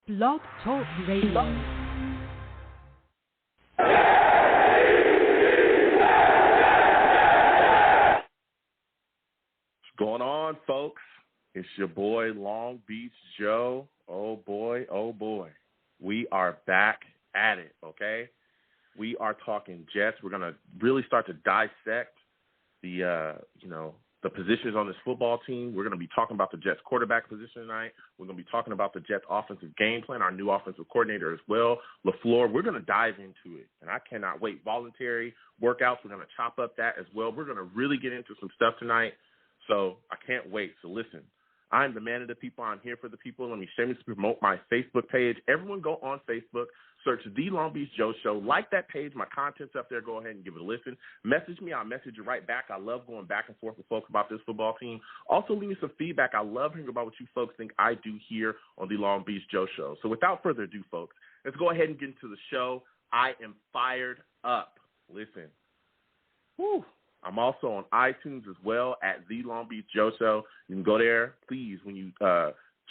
Blog Talk Radio. What's going on, folks? It's your boy, Long Beach Joe. Oh, boy, oh, boy. We are back at it, okay? We are talking Jets. We're going to really start to dissect the positions on this football team. We're going to be talking about the Jets quarterback position tonight. We're going to be talking about the Jets offensive game plan, our new offensive coordinator as well, LaFleur. We're going to dive into it, and I cannot wait. Voluntary workouts, we're going to chop up that as well. We're going to really get into some stuff tonight, so I can't wait. So listen, I'm the man of the people. I'm here for the people. Let me shamelessly promote my Facebook page. Everyone go on Facebook. Search The Long Beach Joe Show. Like that page. My content's up there. Go ahead and give it a listen. Message me. I'll message you right back. I love going back and forth with folks about this football team. Also, leave me some feedback. I love hearing about what you folks think I do here on The Long Beach Joe Show. So without further ado, folks, let's go ahead and get into the show. I am fired up. Listen. Whew. I'm also on iTunes as well at The Long Beach Joe Show. You can go there. Please, when you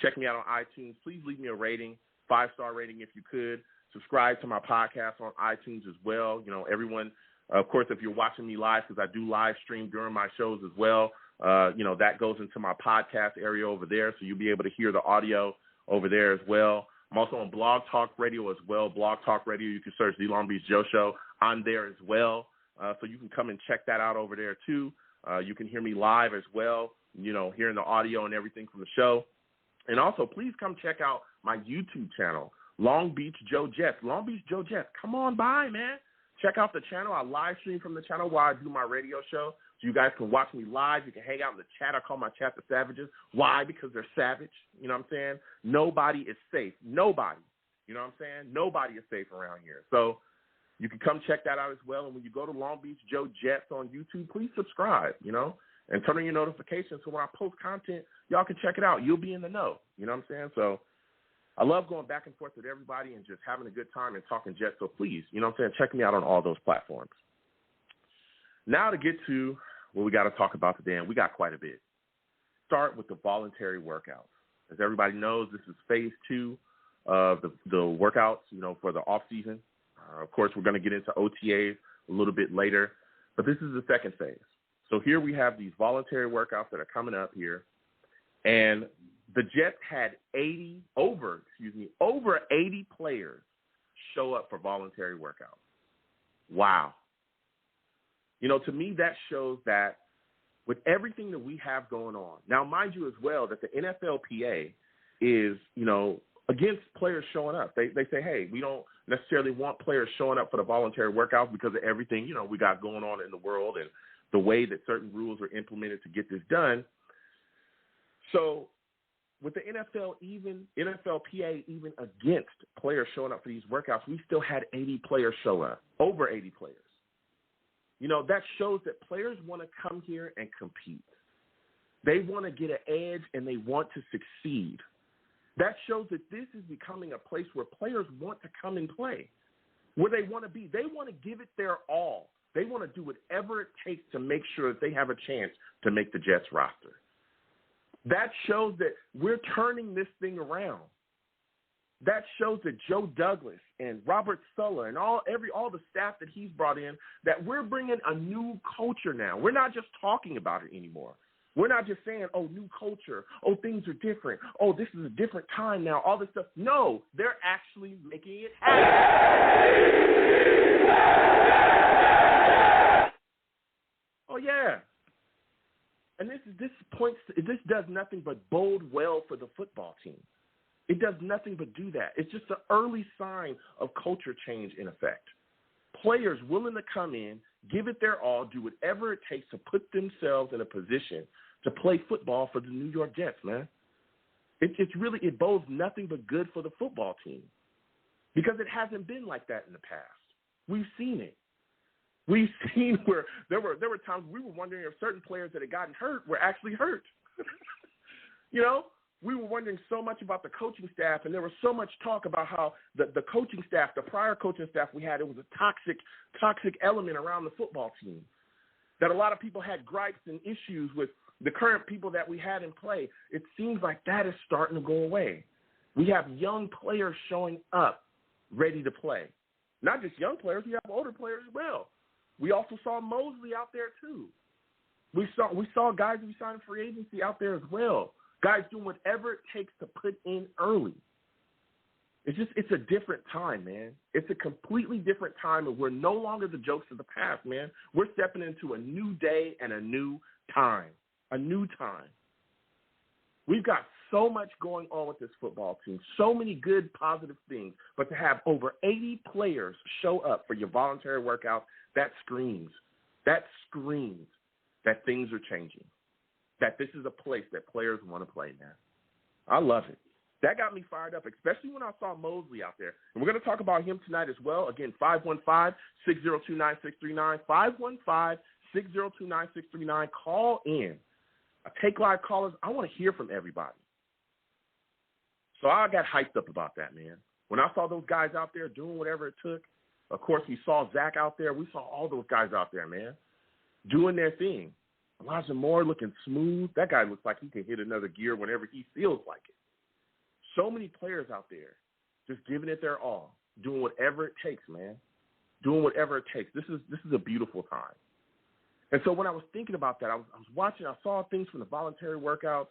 check me out on iTunes, please leave me a rating, 5-star rating if you could. Subscribe to my podcast on iTunes as well. You know, everyone, of course, if you're watching me live, because I do live stream during my shows as well, that goes into my podcast area over there, so you'll be able to hear the audio over there as well. I'm also on Blog Talk Radio as well. Blog Talk Radio, you can search The Long Beach Joe Show. I'm there as well, so you can come and check that out over there too. You can hear me live as well, hearing the audio and everything from the show. And also, please come check out my YouTube channel, Long Beach Joe Jets. Long Beach Joe Jets. Come on by, man. Check out the channel. I live stream from the channel while I do my radio show. So you guys can watch me live. You can hang out in the chat. I call my chat the Savages. Why? Because they're savage. You know what I'm saying? Nobody is safe. Nobody. You know what I'm saying? Nobody is safe around here. So you can come check that out as well. And when you go to Long Beach Joe Jets on YouTube, please subscribe, and turn on your notifications so when I post content, y'all can check it out. You'll be in the know. You know what I'm saying? So I love going back and forth with everybody and just having a good time and talking Jets. So please, check me out on all those platforms. Now to get to what we got to talk about today, and we got quite a bit. Start with the voluntary workouts. As everybody knows, this is phase 2 of the workouts, for the off season. Of course, we're going to get into OTAs a little bit later, but this is the second phase. So here we have these voluntary workouts that are coming up here, and the Jets had over 80 players show up for voluntary workouts. Wow. To me, that shows that with everything that we have going on, now mind you as well that the NFLPA is, against players showing up. They say, hey, we don't necessarily want players showing up for the voluntary workouts because of everything, we got going on in the world and the way that certain rules are implemented to get this done. So with the NFLPA even against players showing up for these workouts, we still had 80 players show up, over 80 players. That shows that players want to come here and compete. They want to get an edge and they want to succeed. That shows that this is becoming a place where players want to come and play, where they want to be. They want to give it their all. They want to do whatever it takes to make sure that they have a chance to make the Jets roster. That shows that we're turning this thing around. That shows that Joe Douglas and Robert Sulla and all the staff that he's brought in, that we're bringing a new culture now. We're not just talking about it anymore. We're not just saying, oh, new culture. Oh, things are different. Oh, this is a different time now. All this stuff. No, they're actually making it happen. Oh, yeah. And this does nothing but bode well for the football team. It does nothing but do that. It's just an early sign of culture change in effect. Players willing to come in, give it their all, do whatever it takes to put themselves in a position to play football for the New York Jets, man. It bodes nothing but good for the football team because it hasn't been like that in the past. We've seen it. We've seen where there were times we were wondering if certain players that had gotten hurt were actually hurt. We were wondering so much about the coaching staff, and there was so much talk about how the coaching staff, the prior coaching staff we had, it was a toxic element around the football team, that a lot of people had gripes and issues with the current people that we had in play. It seems like that is starting to go away. We have young players showing up ready to play. Not just young players, we have older players as well. We also saw Mosley out there too. We saw guys we signed free agency out there as well. Guys doing whatever it takes to put in early. It's a different time, man. It's a completely different time, and we're no longer the jokes of the past, man. We're stepping into a new day and a new time. A new time. We've got so much going on with this football team, so many good, positive things, but to have over 80 players show up for your voluntary workout, that screams that things are changing, that this is a place that players want to play, man. I love it. That got me fired up, especially when I saw Mosley out there. And we're going to talk about him tonight as well. Again, 515-602-9639, 515-602-9639. Call in. I take live callers. I want to hear from everybody. So I got hyped up about that, man. When I saw those guys out there doing whatever it took, of course, we saw Zach out there. We saw all those guys out there, man, doing their thing. Elijah Moore looking smooth. That guy looks like he can hit another gear whenever he feels like it. So many players out there just giving it their all, doing whatever it takes, man, doing whatever it takes. This is a beautiful time. And so when I was thinking about that, I was watching, I saw things from the voluntary workouts,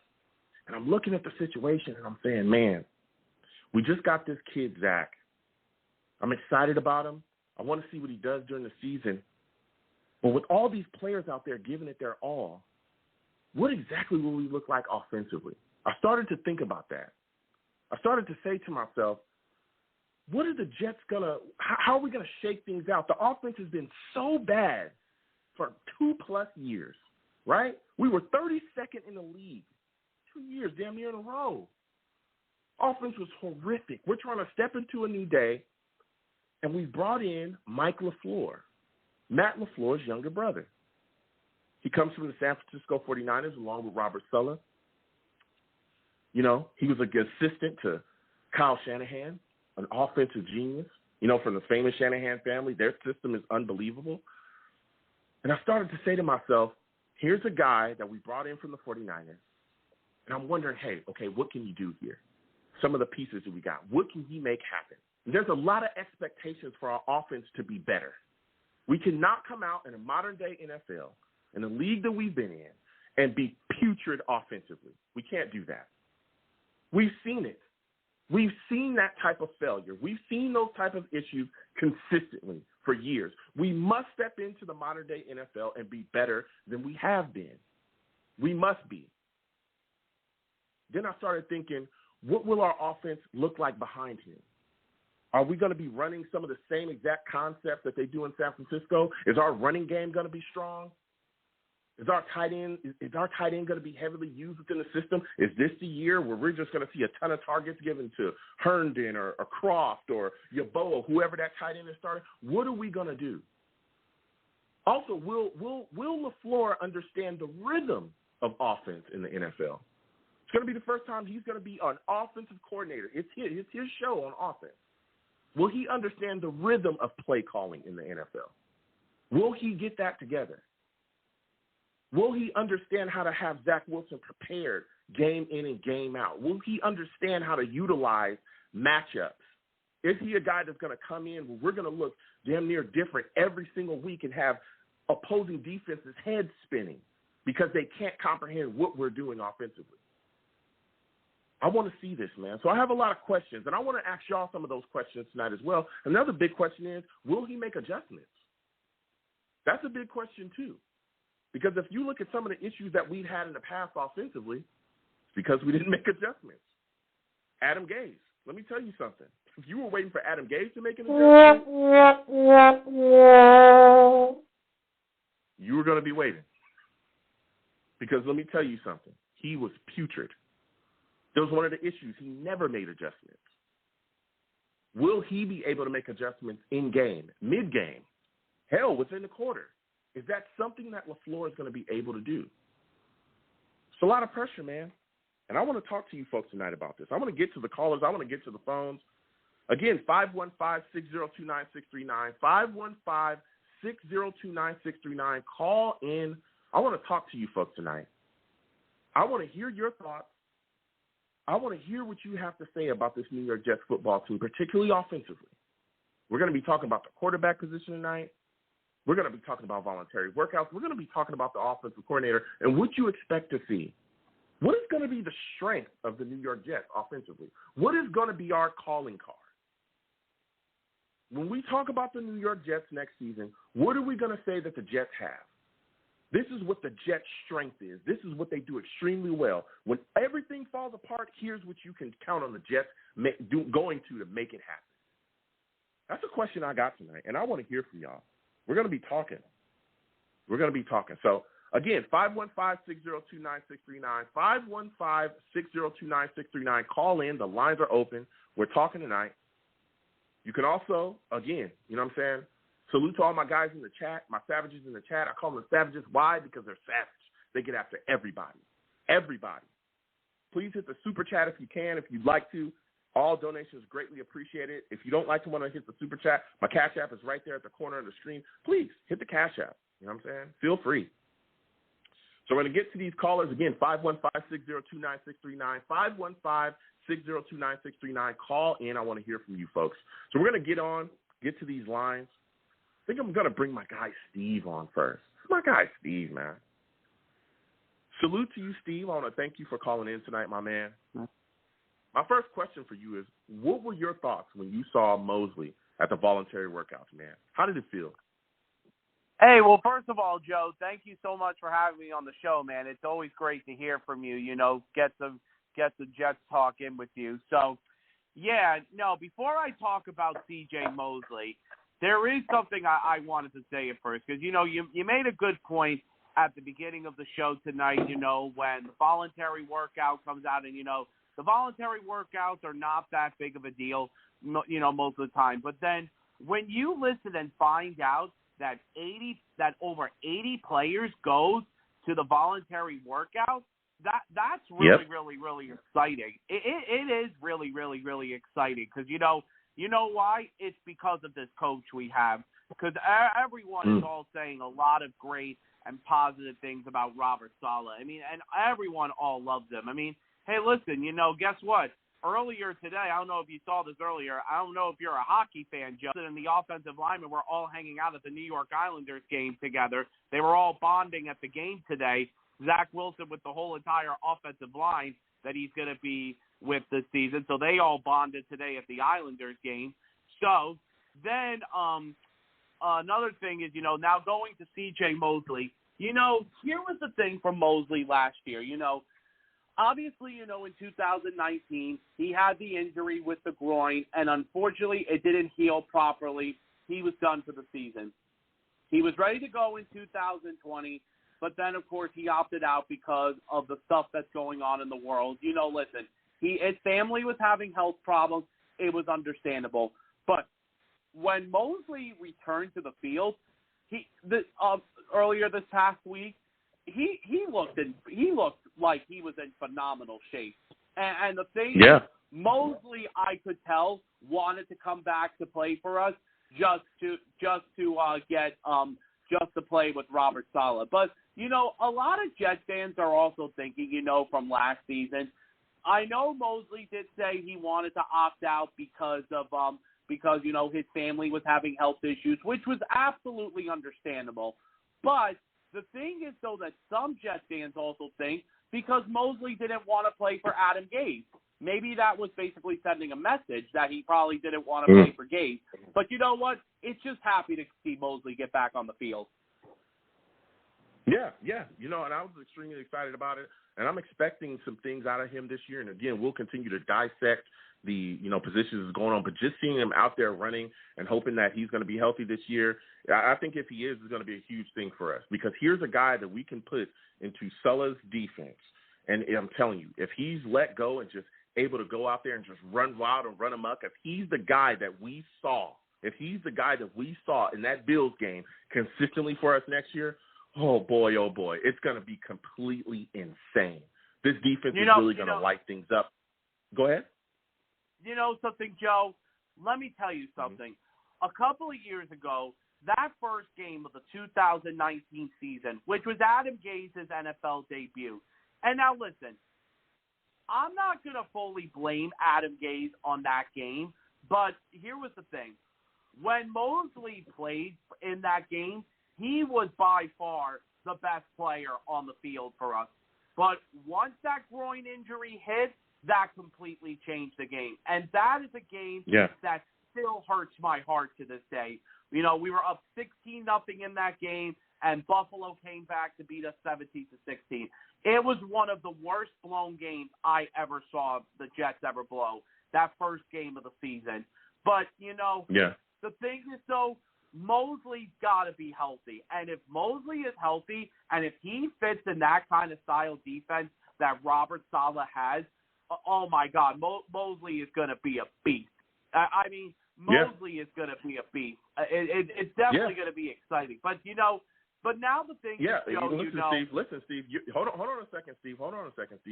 and I'm looking at the situation, and I'm saying, man, we just got this kid, Zach. I'm excited about him. I want to see what he does during the season. But with all these players out there giving it their all, what exactly will we look like offensively? I started to think about that. I started to say to myself, what are the Jets how are we going to shake things out? The offense has been so bad for 2+ years, right? We were 32nd in the league, 2 years, damn near in a row. Offense was horrific. We're trying to step into a new day, and we brought in Mike LaFleur, Matt LaFleur's younger brother. He comes from the San Francisco 49ers along with Robert Saleh. You know, he was a good assistant to Kyle Shanahan, an offensive genius, you know, from the famous Shanahan family. Their system is unbelievable. And I started to say to myself, here's a guy that we brought in from the 49ers, and I'm wondering, hey, okay, what can you do here? Some of the pieces that we got, what can he make happen? And there's a lot of expectations for our offense to be better. We cannot come out in a modern-day NFL, in the league that we've been in, and be putrid offensively. We can't do that. We've seen it. We've seen that type of failure. We've seen those type of issues consistently for years. We must step into the modern-day NFL and be better than we have been. We must be. Then I started thinking, what will our offense look like behind him? Are we going to be running some of the same exact concepts that they do in San Francisco? Is our running game going to be strong? Is our tight end going to be heavily used within the system? Is this the year where we're just going to see a ton of targets given to Herndon or Croft or Yeboah, whoever that tight end is starting? What are we going to do? Also, will LaFleur understand the rhythm of offense in the NFL? It's going to be the first time he's going to be an offensive coordinator. It's his show on offense. Will he understand the rhythm of play calling in the NFL? Will he get that together? Will he understand how to have Zach Wilson prepared game in and game out? Will he understand how to utilize matchups? Is he a guy that's going to come in where we're going to look damn near different every single week and have opposing defenses heads spinning because they can't comprehend what we're doing offensively? I want to see this, man. So I have a lot of questions, and I want to ask y'all some of those questions tonight as well. Another big question is, will he make adjustments? That's a big question too. Because if you look at some of the issues that we've had in the past offensively, it's because we didn't make adjustments. Adam Gase, let me tell you something. If you were waiting for Adam Gase to make an adjustment, you were going to be waiting. Because let me tell you something. He was putrid. That was one of the issues. He never made adjustments. Will he be able to make adjustments in game, mid-game, hell, within the quarter? Is that something that LaFleur is going to be able to do? It's a lot of pressure, man. And I want to talk to you folks tonight about this. I want to get to the callers. I want to get to the phones. Again, 515-602-9639, 515-602-9639. Call in. I want to talk to you folks tonight. I want to hear your thoughts. I want to hear what you have to say about this New York Jets football team, particularly offensively. We're going to be talking about the quarterback position tonight. We're going to be talking about voluntary workouts. We're going to be talking about the offensive coordinator and what you expect to see. What is going to be the strength of the New York Jets offensively? What is going to be our calling card? When we talk about the New York Jets next season, what are we going to say that the Jets have? This is what the Jets' strength is. This is what they do extremely well. When everything falls apart, here's what you can count on the Jets going to make it happen. That's a question I got tonight, and I want to hear from y'all. We're going to be talking. So, again, 515-602-9639, 515-602-9639. Call in. The lines are open. We're talking tonight. You can also, again, you know what I'm saying, salute to all my guys in the chat, my savages in the chat. I call them savages. Why? Because they're savage. They get after everybody. Everybody. Please hit the super chat if you can, if you'd like to. All donations greatly appreciated. If you don't like to want to hit the super chat, my Cash App is right there at the corner of the screen. Please hit the Cash App. You know what I'm saying? Feel free. So we're going to get to these callers. Again, 515-602-9639, 515-602-9639. Call in. I want to hear from you folks. So we're going to get to these lines. I think I'm going to bring my guy Steve on first. My guy Steve, man. Salute to you, Steve. I want to thank you for calling in tonight, my man. My first question for you is, what were your thoughts when you saw Mosley at the voluntary workouts, man? How did it feel? Hey, well, first of all, Joe, thank you so much for having me on the show, man. It's always great to hear from you, get the Jets talk in with you. So, yeah, no, before I talk about C.J. Mosley, there is something I wanted to say at first, because, you made a good point at the beginning of the show tonight, when the voluntary workout comes out, and, the voluntary workouts are not that big of a deal, most of the time. But then when you listen and find out that over 80 players go to the voluntary workout, that's really, really, really exciting. It is really, really, really exciting because, you know why? It's because of this coach we have. Because everyone is all saying a lot of great and positive things about Robert Saleh. I mean, and everyone all loves him. I mean, hey, listen, guess what? Earlier today, I don't know if you saw this earlier, I don't know if you're a hockey fan, Joe, and the offensive linemen were all hanging out at the New York Islanders game together. They were all bonding at the game today. Zach Wilson with the whole entire offensive line that he's going to be with this season. So they all bonded today at the Islanders game. So then another thing is, now going to C.J. Mosley, here was the thing from Mosley last year, Obviously, in 2019, he had the injury with the groin, and unfortunately, it didn't heal properly. He was done for the season. He was ready to go in 2020, but then, of course, he opted out because of the stuff that's going on in the world. Listen, his family was having health problems. It was understandable. But when Mosley returned to the field, earlier this past week, he looked like he was in phenomenal shape. And the thing is, Mosley, I could tell, wanted to come back to play for us just to play with Robert Saleh. But, a lot of Jet fans are also thinking, from last season, I know Mosley did say he wanted to opt out because his family was having health issues, which was absolutely understandable. But the thing is, though, that some Jet fans also think because Mosley didn't want to play for Adam Gase. Maybe that was basically sending a message that he probably didn't want to play for Gase. But you know what? It's just happy to see Mosley get back on the field. Yeah. And I was extremely excited about it. And I'm expecting some things out of him this year. And, again, we'll continue to dissect the, positions that's going on. But just seeing him out there running and hoping that he's going to be healthy this year, I think if he is, it's going to be a huge thing for us. Because here's a guy that we can put into Saleh's defense. And I'm telling you, if he's let go and just able to go out there and just run wild and run amok, if he's the guy that we saw in that Bills game consistently for us next year, oh boy, it's going to be completely insane. This defense is really going to light things up. Go ahead. You know something, Joe? Let me tell you something. A couple of years ago, that first game of the 2019 season, which was Adam Gase's NFL debut. And now listen, I'm not going to fully blame Adam Gase on that game, but here was the thing. When Mosley played in that game, he was by far the best player on the field for us. But once that groin injury hit, that completely changed the game. And that is a game that still hurts my heart to this day. You know, we were up 16-0 in that game, and Buffalo came back to beat us 17-16. It was one of the worst blown games I ever saw the Jets ever blow, that first game of the season. But, you know, the thing is, though, Mosley's got to be healthy. And if Mosley is healthy, and if he fits in that kind of style defense that Robert Saleh has, oh, my God, Mosley is going to be a beast. I mean, Mosley is going to be a beast. It's definitely going to be exciting. But, you know, but now the thing is, Listen, Steve. Hold on a second, Steve.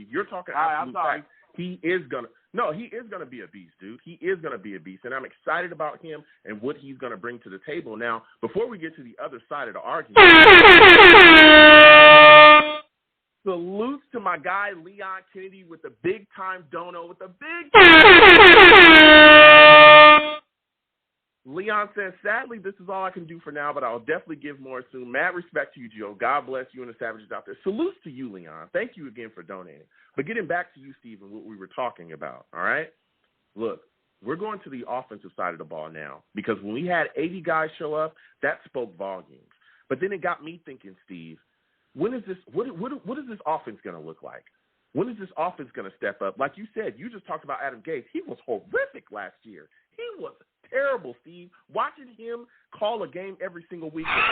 You're talking absolute facts. He is going to be a beast, dude. He is going to be a beast, and I'm excited about him and what he's going to bring to the table. Now, before we get to the other side of the argument, salutes to my guy Leon Kennedy with the big-time dono, with the Leon says, sadly, this is all I can do for now, but I'll definitely give more soon. Mad respect to you, Joe. God bless you and the Savages out there. Salutes to you, Leon. Thank you again for donating. But getting back to you, Steve, and what we were talking about, all right? Look, we're going to the offensive side of the ball now because when we had 80 guys show up, that spoke volumes. But then it got me thinking, Steve, when is this? What is this offense going to look like? When is this offense going to step up? Like you said, you just talked about Adam Gase. He was horrific last year. He was terrible, Steve. Watching him call a game every single week was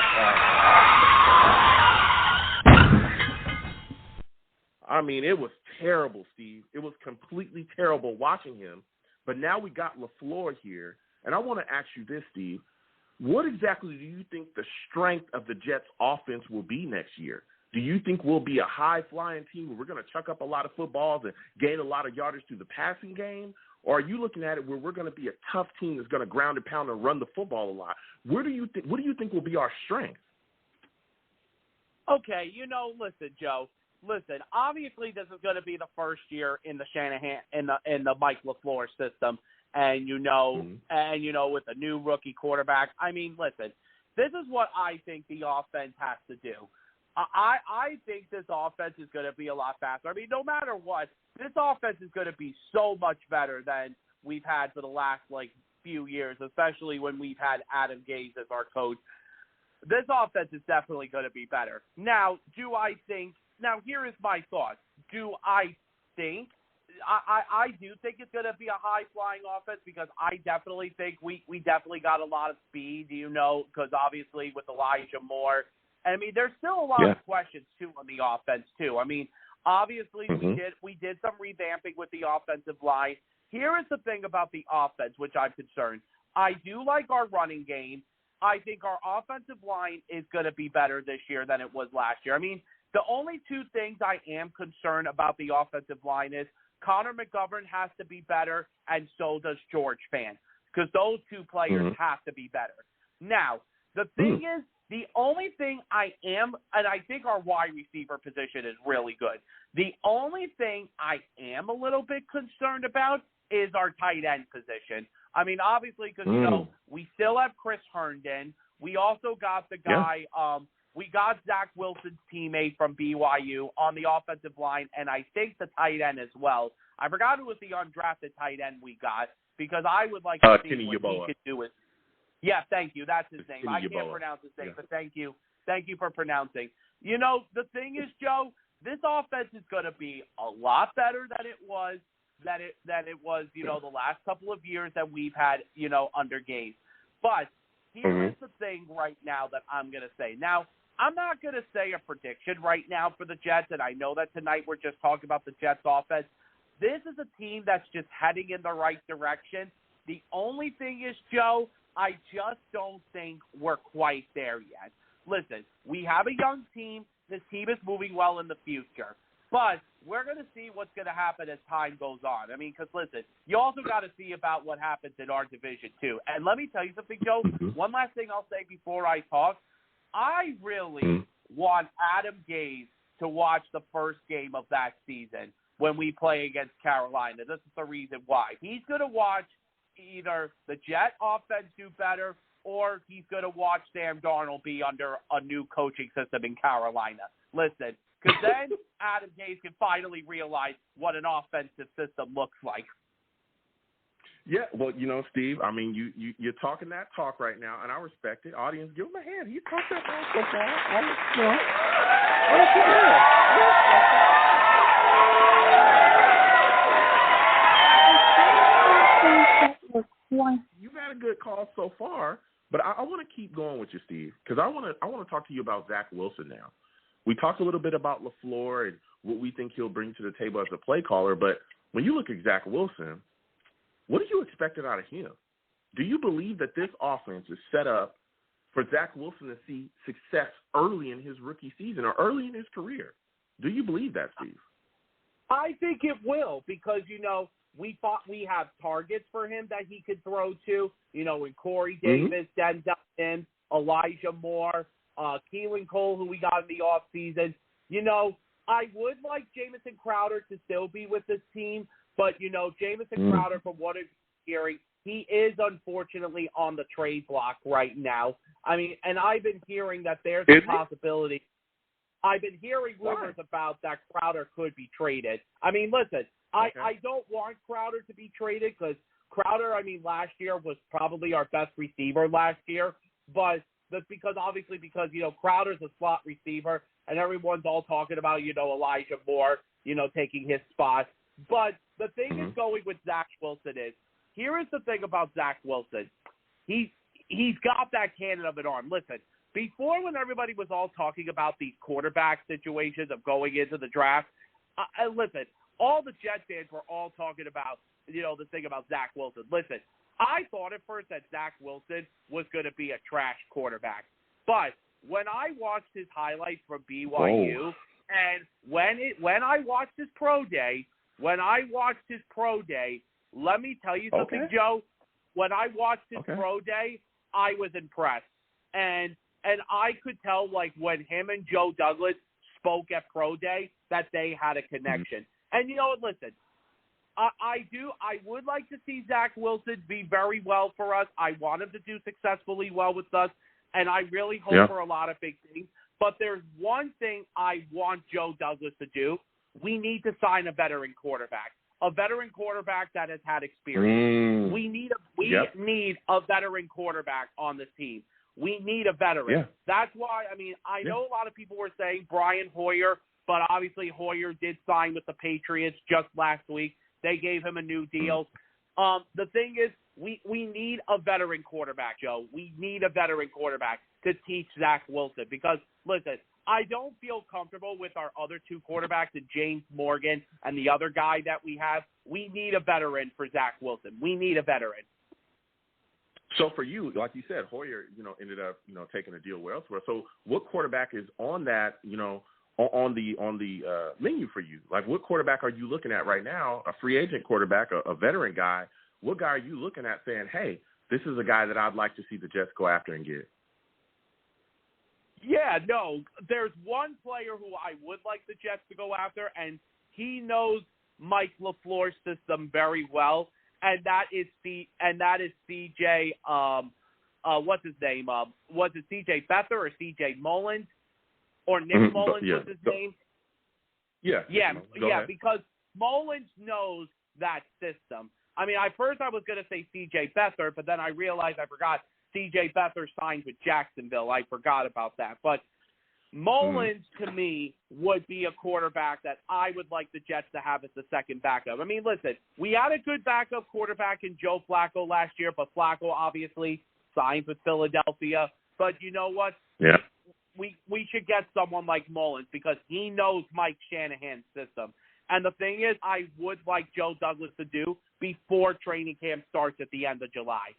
I mean, it was terrible, Steve. It was completely terrible watching him. But now we got LaFleur here, and I want to ask you this, Steve. What exactly do you think the strength of the Jets' offense will be next year? Do you think we'll be a high-flying team where we're going to chuck up a lot of footballs and gain a lot of yardage through the passing game? Or are you looking at it where we're going to be a tough team that's going to ground and pound and run the football a lot? What do you think will be our strength? Okay, listen, Joe. Listen, obviously this is going to be the first year in the Shanahan in the Mike LaFleur system, and with a new rookie quarterback. I mean, listen, this is what I think the offense has to do. I think this offense is going to be a lot faster. I mean, no matter what, this offense is going to be so much better than we've had for the last, few years, especially when we've had Adam Gase as our coach. This offense is definitely going to be better. Now, here is my thought. Do I think I do think it's going to be a high-flying offense because I definitely think we definitely got a lot of speed, because obviously with Elijah Moore. I mean, there's still a lot of questions, too, on the offense, too. I mean, obviously we did some revamping with the offensive line. Here is the thing about the offense, which I'm concerned. I do like our running game. I think our offensive line is going to be better this year than it was last year. I mean, the only two things I am concerned about the offensive line is Connor McGovern has to be better, and so does George Fant, because those two players have to be better. Now, the thing is, the only thing and I think our wide receiver position is really good. The only thing I am a little bit concerned about is our tight end position. I mean, obviously, because, we still have Chris Herndon. We also got the guy, we got Zach Wilson's teammate from BYU on the offensive line, and I think the tight end as well. I forgot who was the undrafted tight end we got, because I would like to see what he could do with. Yeah, thank you. That's his name. I can't pronounce his name, but thank you. Thank you for pronouncing. The thing is, Joe, this offense is going to be a lot better than it was, the last couple of years that we've had, under Gase. But here is the thing right now that I'm going to say. Now, I'm not going to say a prediction right now for the Jets, and I know that tonight we're just talking about the Jets offense. This is a team that's just heading in the right direction. The only thing is, Joe, I just don't think we're quite there yet. Listen, we have a young team. This team is moving well in the future. But we're going to see what's going to happen as time goes on. I mean, because, listen, you also got to see about what happens in our division, too. And let me tell you something, Joe. One last thing I'll say before I talk. I really want Adam Gase to watch the first game of that season. when we play against Carolina. This is the reason why. He's going to watch either the Jet offense do better or he's going to watch Sam Darnold be under a new coaching system in Carolina. Listen, because then Adam Gase can finally realize what an offensive system looks like. Yeah, well, Steve, I mean, you're talking that talk right now, and I respect it. Audience, give him a hand. He talked that talk so far. You've had a good call so far, but I want to keep going with you, Steve, because I want to talk to you about Zach Wilson now. We talked a little bit about LaFleur and what we think he'll bring to the table as a play caller, but when you look at Zach Wilson, what are you expecting out of him? Do you believe that this offense is set up for Zach Wilson to see success early in his rookie season or early in his career? Do you believe that, Steve? I think it will because, we thought we have targets for him that he could throw to, in Corey Davis, Denzel Mims, Elijah Moore, Keelan Cole, who we got in the offseason. I would like Jamison Crowder to still be with this team, but, Jamison Crowder, from what I'm hearing, he is unfortunately on the trade block right now. I mean, and I've been hearing that there's a possibility. I've been hearing rumors about that Crowder could be traded. I mean, listen, I don't want Crowder to be traded because Crowder, last year was probably our best receiver last year, but that's because Crowder's a slot receiver and everyone's all talking about, Elijah Moore, taking his spot. But the thing is going with Zach Wilson is, here is the thing about Zach Wilson. He's got that cannon of an arm. Listen, before when everybody was all talking about these quarterback situations of going into the draft, listen, all the Jet fans were all talking about, the thing about Zach Wilson. Listen, I thought at first that Zach Wilson was going to be a trash quarterback. But when I watched his highlights from BYU and when I watched his pro day, let me tell you something, Joe. When I watched his pro day, I was impressed. And I could tell, when him and Joe Douglas spoke at pro day, that they had a connection. And listen, I would like to see Zach Wilson be very well for us. I want him to do successfully well with us, and I really hope for a lot of big things. But there's one thing I want Joe Douglas to do. We need to sign a veteran quarterback that has had experience. We need a veteran quarterback on this team. We need a veteran. Yeah. That's why, I know a lot of people were saying Brian Hoyer, but obviously Hoyer did sign with the Patriots just last week. They gave him a new deal. The thing is, we need a veteran quarterback, Joe. We need a veteran quarterback to teach Zach Wilson because, listen, I don't feel comfortable with our other two quarterbacks, James Morgan and the other guy that we have. We need a veteran for Zach Wilson. We need a veteran. So for you, like you said, Hoyer, ended up, taking a deal elsewhere. So what quarterback is on that, on the menu for you? Like, what quarterback are you looking at right now? A free agent quarterback, a veteran guy. What guy are you looking at saying, hey, this is a guy that I'd like to see the Jets go after and get? Yeah, no, there's one player who I would like the Jets to go after, and he knows Mike LaFleur's system very well, and that is CJ. What's his name? Was it CJ Beathard or CJ Mullins or Nick Mullins? Was his name? Yeah, because Mullins knows that system. I was going to say CJ Beathard, but then I realized I forgot. C.J. Beathard signed with Jacksonville. I forgot about that. But Mullins, to me, would be a quarterback that I would like the Jets to have as the second backup. Listen, we had a good backup quarterback in Joe Flacco last year, but Flacco obviously signed with Philadelphia. But you know what? Yeah. We should get someone like Mullins because he knows Mike Shanahan's system. And the thing is, I would like Joe Douglas to do before training camp starts at the end of July.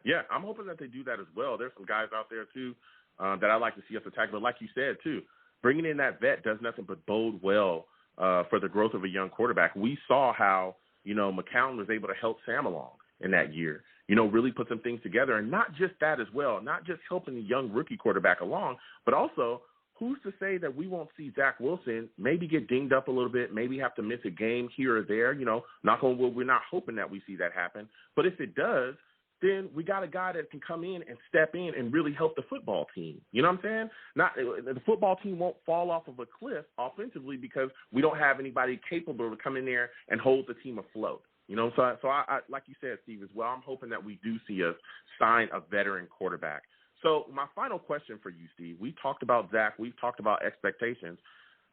Yeah. I'm hoping that they do that as well. There's some guys out there, too, that I'd like to see us attack. But like you said, too, bringing in that vet does nothing but bode well for the growth of a young quarterback. We saw how, McCown was able to help Sam along in that year, really put some things together. And not just that as well, not just helping the young rookie quarterback along, but also who's to say that we won't see Zach Wilson maybe get dinged up a little bit, maybe have to miss a game here or there? Knock on wood, we're not hoping that we see that happen. But if it does, then we got a guy that can come in and step in and really help the football team. You know what I'm saying? The football team won't fall off of a cliff offensively because we don't have anybody capable to come in there and hold the team afloat. So I like you said, Steve, as well, I'm hoping that we do see us sign a veteran quarterback. So my final question for you, Steve, we talked about Zach. We've talked about expectations.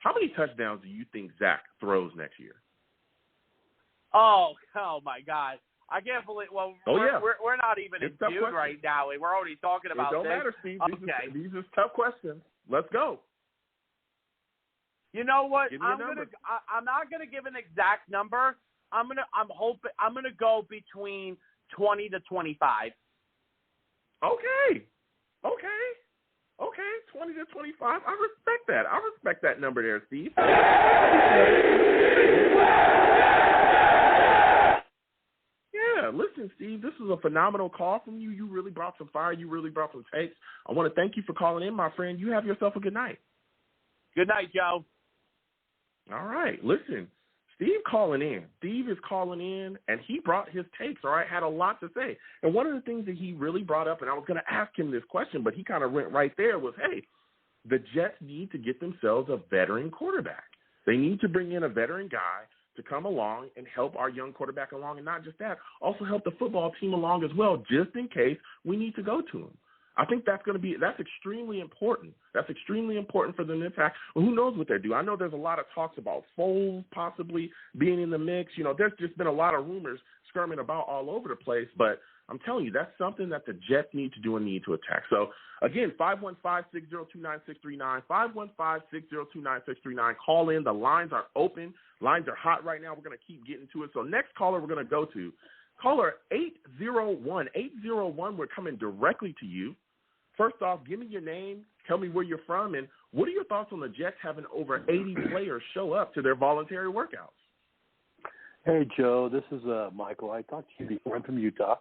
How many touchdowns do you think Zach throws next year? Oh my God. I can't believe. Well, we're not even in June right now. We're already talking about this. It don't matter, Steve. Okay. These are tough questions. Let's go. You know what? I'm not gonna give an exact number. I'm gonna go between 20 to 25. Okay. 20 to 25. I respect that. I respect that number there, Steve. Yeah, listen, Steve, this was a phenomenal call from you. You really brought some fire. You really brought some takes. I want to thank you for calling in, my friend. You have yourself a good night. Good night, Joe. All right, listen, Steve is calling in, and he brought his takes, all right, had a lot to say. And one of the things that he really brought up, and I was going to ask him this question, but he kind of went right there, was, hey, the Jets need to get themselves a veteran quarterback. They need to bring in a veteran guy to come along and help our young quarterback along, and not just that, also help the football team along as well, just in case we need to go to him. I think that's extremely important. That's extremely important for them to attack. Well, who knows what they do? I know there's a lot of talks about Foles possibly being in the mix. There's just been a lot of rumors skirming about all over the place, but I'm telling you, that's something that the Jets need to do and need to attack. So, again, 515-602-9639, 515-602-9639. Call in. The lines are open. Lines are hot right now. We're going to keep getting to it. So next caller we're going to go to, caller 801. 801, we're coming directly to you. First off, give me your name, tell me where you're from, and what are your thoughts on the Jets having over 80 players show up to their voluntary workouts? Hey, Joe, this is Michael. I talked to you before. I'm from Utah.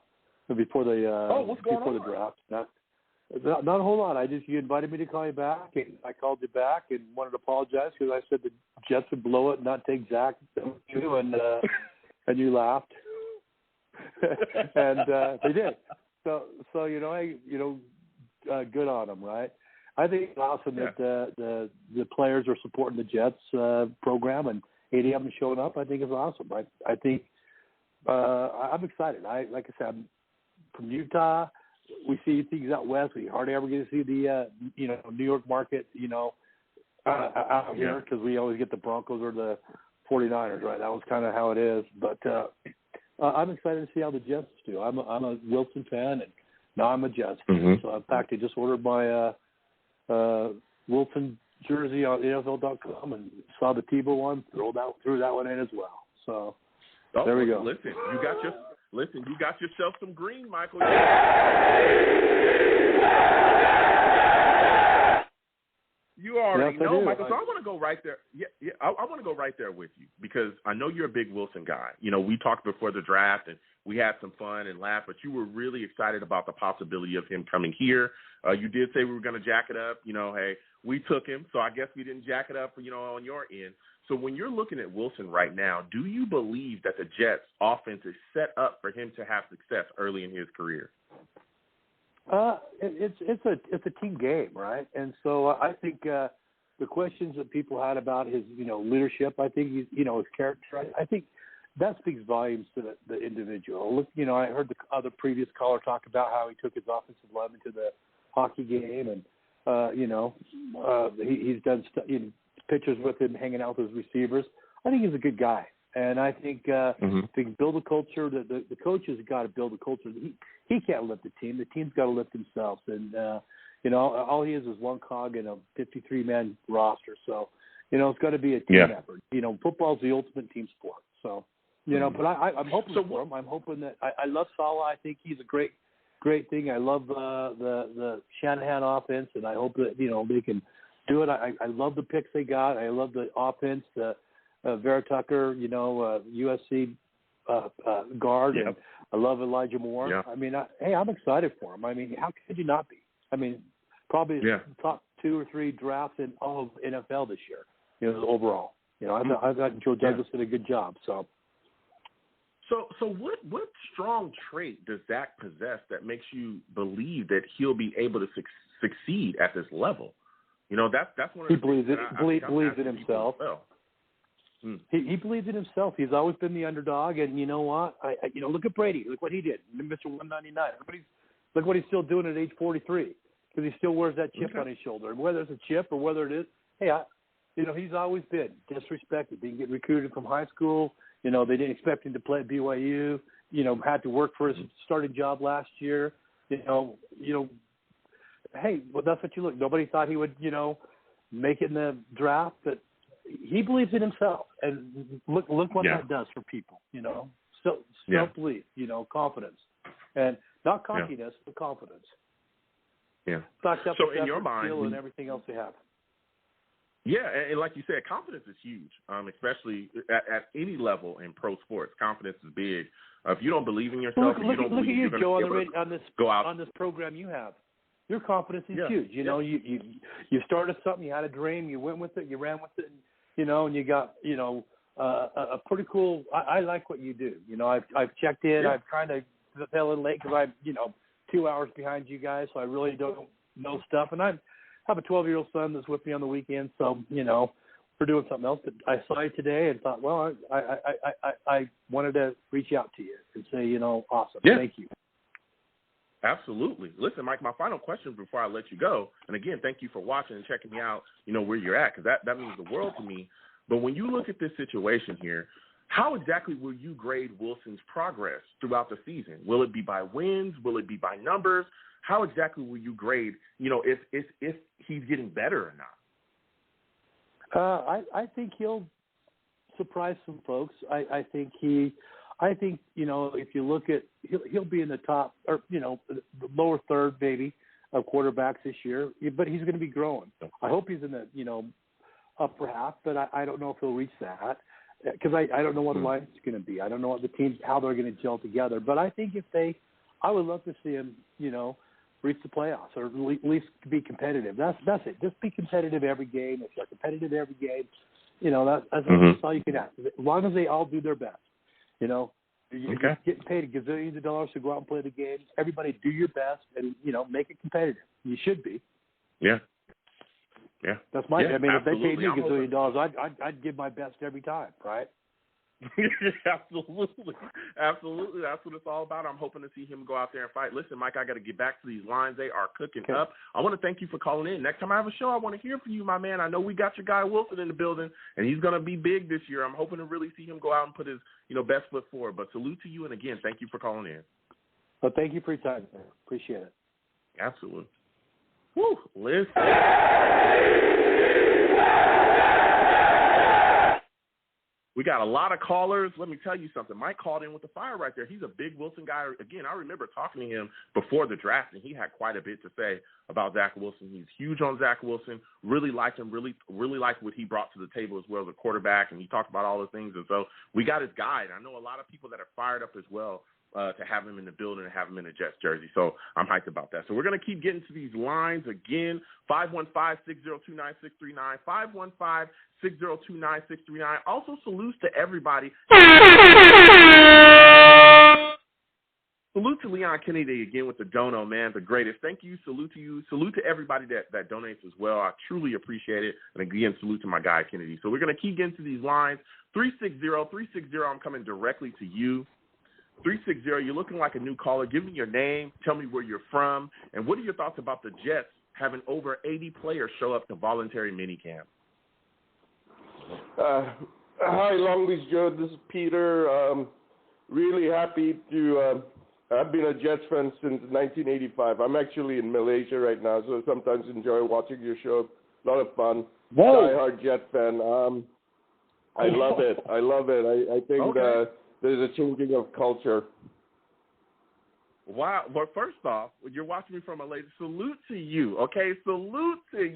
Before the draft. Not a whole lot. You invited me to call you back, and I called you back and wanted to apologize because I said the Jets would blow it and not take Zach, and you laughed, and they did. So good on them, right? I think it's awesome that the players are supporting the Jets program, and 80 of them showing up. I think is awesome. I think I'm excited. Like I said, I'm from Utah. We see things out west. We hardly ever get to see the New York market out here because we always get the Broncos or the 49ers, right? That was kind of how it is. But I'm excited to see how the Jets do. I'm a Wilson fan, and now I'm a Jets fan. Mm-hmm. So in fact, I just ordered my Wilson jersey on NFL.com and saw the Tebow one, threw that one in as well. So there we go. Listen, you got yourself some green, Michael. You already know, Michael. So I want to go right there. Yeah. I want to go right there with you because I know you're a big Wilson guy. We talked before the draft and we had some fun and laughed, but you were really excited about the possibility of him coming here. You did say we were going to jack it up. Hey, we took him, so I guess we didn't jack it up, on your end. So when you're looking at Wilson right now, do you believe that the Jets' offense is set up for him to have success early in his career? It's a team game, right? And so I think the questions that people had about his, leadership, I think his character, I think that speaks volumes to the individual. Look, I heard the other previous caller talk about how he took his offensive lineman to the hockey game, and he's done pictures with him hanging out with his receivers. I think he's a good guy. And I think to build a culture, the coaches have got to build a culture. He can't lift the team. The team's got to lift themselves. And, all he is one cog in a 53-man roster. So, it's got to be a team effort. Football's the ultimate team sport. So, but I'm hoping for him. I'm hoping that I love Saleh. I think he's a great thing. I love the Shanahan offense, and I hope that, they can do it. I love the picks they got. I love the offense, VERA-TUCKER, USC guard, and I love Elijah Moore. Yeah. I mean, I'm excited for him. I mean, how could you not be? I mean, probably top 2 or 3 drafts in all of NFL this year, overall. I thought Joe Douglas did a good job. So what strong trait does Zach possess that makes you believe that he'll be able to succeed at this level? That's one of the believes things it. Believes in himself. He believes in himself. He's always been the underdog, and you know what? Look at Brady. Look what he did, Mr. 199. Look what he's still doing at age 43, because he still wears that chip on his shoulder. And whether it's a chip or whether it is, he's always been disrespected. Didn't get recruited from high school. They didn't expect him to play at BYU. Had to work for his starting job last year. Hey, well, that's what you look. Nobody thought he would, make it in the draft, but he believes in himself, and look what that does for people. Self-belief, confidence, and not cockiness, but confidence. Yeah. So in your mind, and everything else they have. Yeah, and like you said, confidence is huge, especially at any level in pro sports. Confidence is big. If you don't believe in yourself, look at you, Joe, on this program you have. Your confidence is huge. You started something, you had a dream, you went with it, you ran with it, and you got a pretty cool. I like what you do. I've checked in. I've kind of fell in late because I'm 2 hours behind you guys, so I really don't know stuff. And I have a 12-year-old son that's with me on the weekend, so we're doing something else. But I saw you today and thought, well, I wanted to reach out to you and say, awesome, thank you. Absolutely. Listen, Mike, my final question before I let you go, and again, thank you for watching and checking me out, where you're at, because that means the world to me. But when you look at this situation here, how exactly will you grade Wilson's progress throughout the season? Will it be by wins? Will it be by numbers? How exactly will you grade, if he's getting better or not? I think he'll surprise some folks. I think if you look at, he'll be in the top or the lower third maybe of quarterbacks this year, but he's going to be growing. I hope he's in the upper half, but I don't know if he'll reach that because I don't know what the line's going to be. I don't know what the teams, how they're going to gel together. But I think I would love to see him reach the playoffs or at least be competitive. That's it. Just be competitive every game. If you're competitive every game, that's all you can ask. As long as they all do their best. You're getting paid gazillions of dollars to go out and play the game. Everybody do your best and, make it competitive. You should be. Yeah. Yeah. That's my, if they paid me gazillion dollars, I'd give my best every time, right? Absolutely. That's what it's all about. I'm hoping to see him go out there and fight. Listen, Mike, I got to get back to these lines. They are cooking up. I want to thank you for calling in. Next time I have a show, I want to hear from you, my man. I know we got your guy Wilson in the building, and he's going to be big this year. I'm hoping to really see him go out and put his, best foot forward. But salute to you, and again, thank you for calling in. Well, thank you for your time, man. Appreciate it. Absolutely. Woo, listen. We got a lot of callers. Let me tell you something. Mike called in with the fire right there. He's a big Wilson guy. Again, I remember talking to him before the draft, and he had quite a bit to say about Zach Wilson. He's huge on Zach Wilson. Really liked him. Really liked what he brought to the table as well as a quarterback, and he talked about all the things. And so we got his guy. And I know a lot of people that are fired up as well to have him in the building and have him in a Jets jersey. So I'm hyped about that. So we're going to keep getting to these lines again. 515-602-9639, 515-602-9639. Also, salutes to everybody. Salute to Leon Kennedy again with the dono, man, the greatest. Thank you. Salute to you. Salute to everybody that donates as well. I truly appreciate it. And again, salute to my guy, Kennedy. So we're going to keep getting to these lines. 360, I'm coming directly to you. 360, you're looking like a new caller. Give me your name. Tell me where you're from. And what are your thoughts about the Jets having over 80 players show up to voluntary minicamp? Hi, Long Beach Joe. This is Peter. Really happy to I've been a Jets fan since 1985. I'm actually in Malaysia right now, so sometimes enjoy watching your show. A lot of fun. Die-hard Jet fan. I love it. I think there's a changing of culture. Wow. Well, first off, you're watching me from Malaysia. Salute to you, okay? Salute to you.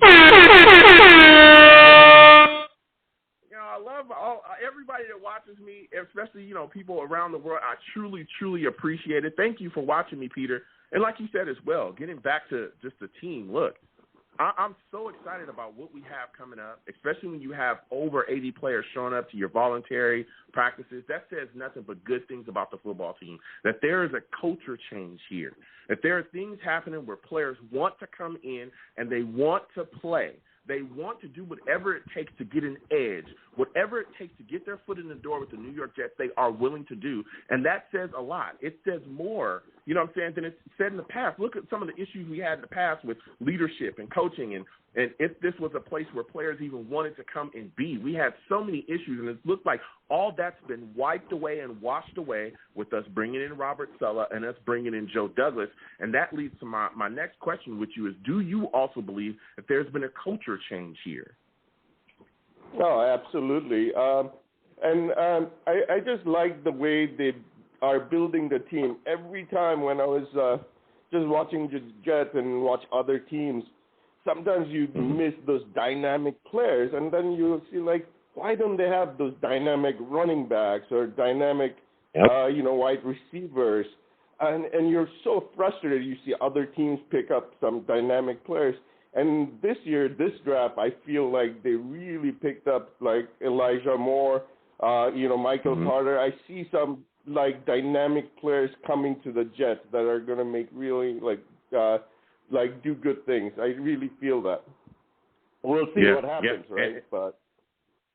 I love everybody that watches me, especially, people around the world. I truly, truly appreciate it. Thank you for watching me, Peter. And like you said as well, getting back to just the team, look, I'm so excited about what we have coming up, especially when you have over 80 players showing up to your voluntary practices. That says nothing but good things about the football team, that there is a culture change here, that there are things happening where players want to come in and they want to play. They want to do whatever it takes to get an edge, whatever it takes to get their foot in the door with the New York Jets, they are willing to do. And that says a lot. It says more, you know what I'm saying, than it's said in the past. Look at some of the issues we had in the past with leadership and coaching and if this was a place where players even wanted to come and be. We had so many issues, and it looked like all that's been wiped away and washed away with us bringing in Robert Saleh and us bringing in Joe Douglas. And that leads to my next question with you is, do you also believe that there's been a culture change here? No, absolutely. I just like the way they are building the team. Every time when I was just watching the Jets and watch other teams, sometimes you miss those dynamic players, and then you see, like, why don't they have those dynamic running backs or dynamic, wide receivers? And you're so frustrated. You see other teams pick up some dynamic players. And this year, this draft, I feel like they really picked up, like, Elijah Moore, Michael Carter. I see some, like, dynamic players coming to the Jets that are going to make really, do good things. I really feel that. We'll see what happens, right? But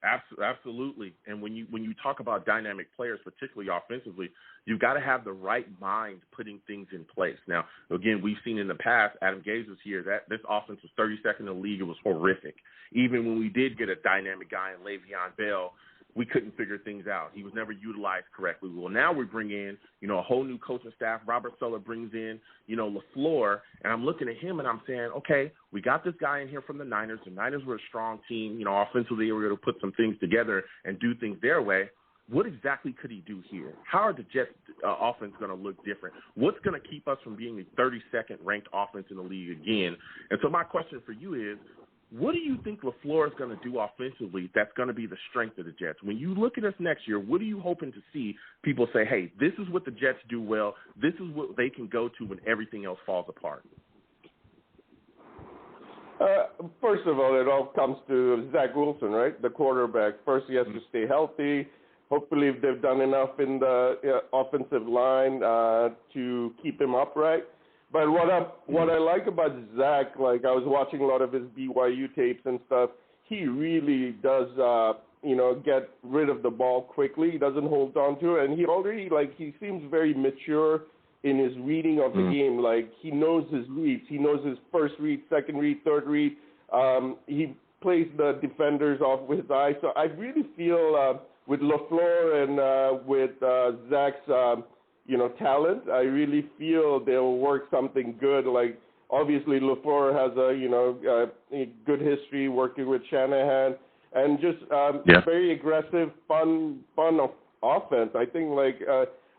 absolutely. And when you talk about dynamic players, particularly offensively, you've got to have the right mind putting things in place. Now, again, we've seen in the past, Adam Gase was here, that this offense was 32nd in the league. It was horrific. Even when we did get a dynamic guy in Le'Veon Bell, we couldn't figure things out. He was never utilized correctly. Well, now we bring in, a whole new coaching staff. Robert Saleh brings in, LaFleur, and I'm looking at him and I'm saying, okay, we got this guy in here from the Niners. The Niners were a strong team. Offensively they were able to put some things together and do things their way. What exactly could he do here? How are the Jets offense going to look different? What's going to keep us from being the 32nd ranked offense in the league again? And so my question for you is, what do you think LaFleur is going to do offensively that's going to be the strength of the Jets? When you look at us next year, what are you hoping to see people say, hey, this is what the Jets do well, this is what they can go to when everything else falls apart? First of all, it all comes to Zach Wilson, right, the quarterback. First, he has to stay healthy. Hopefully they've done enough in the offensive line to keep him upright. But what I like about Zach, like I was watching a lot of his BYU tapes and stuff, he really does, get rid of the ball quickly. He doesn't hold on to it. And he seems very mature in his reading of the game. Like, he knows his reads. He knows his first read, second read, third read. He plays the defenders off with his eyes. So I really feel with LaFleur and with Zach's talent, I really feel they'll work something good. Like, obviously, LaFleur has a good history working with Shanahan, and just very aggressive, fun offense. I think,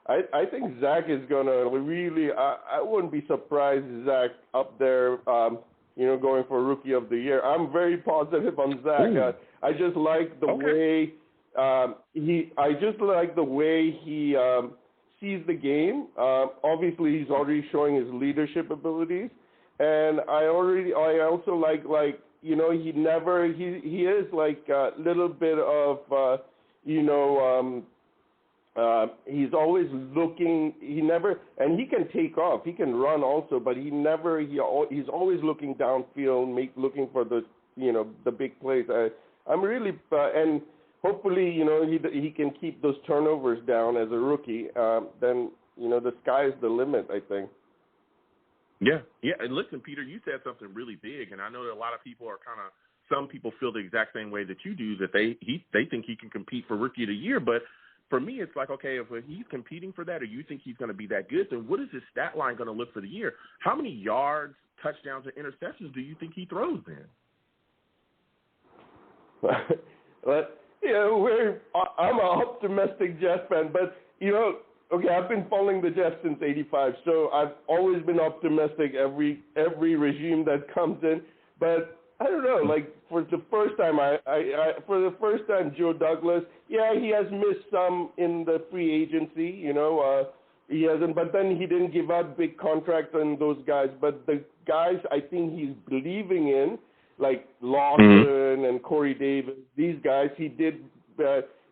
I think Zach is going to really, I wouldn't be surprised Zach up there, going for Rookie of the Year. I'm very positive on Zach. I just like the way he sees the game. Obviously, he's already showing his leadership abilities, and I also like he is like a little bit of he's always looking. And he can take off. He can run also, but he's always looking downfield, looking for the the big plays. I'm really and hopefully, he can keep those turnovers down as a rookie. Then, the sky's the limit, I think. Yeah. And listen, Peter, you said something really big, and I know that a lot of people some people feel the exact same way that you do, that they think he can compete for Rookie of the Year. But for me, it's like, okay, if he's competing for that, or you think he's going to be that good, then what is his stat line going to look for the year? How many yards, touchdowns, or interceptions do you think he throws then? I'm an optimistic Jets fan, but, I've been following the Jets since '85, so I've always been optimistic every regime that comes in. But I don't know, like for the first time, Joe Douglas, he has missed some in the free agency, He hasn't, but then he didn't give out big contracts on those guys. But the guys I think he's believing in, like Lawson and Corey Davis, these guys, he did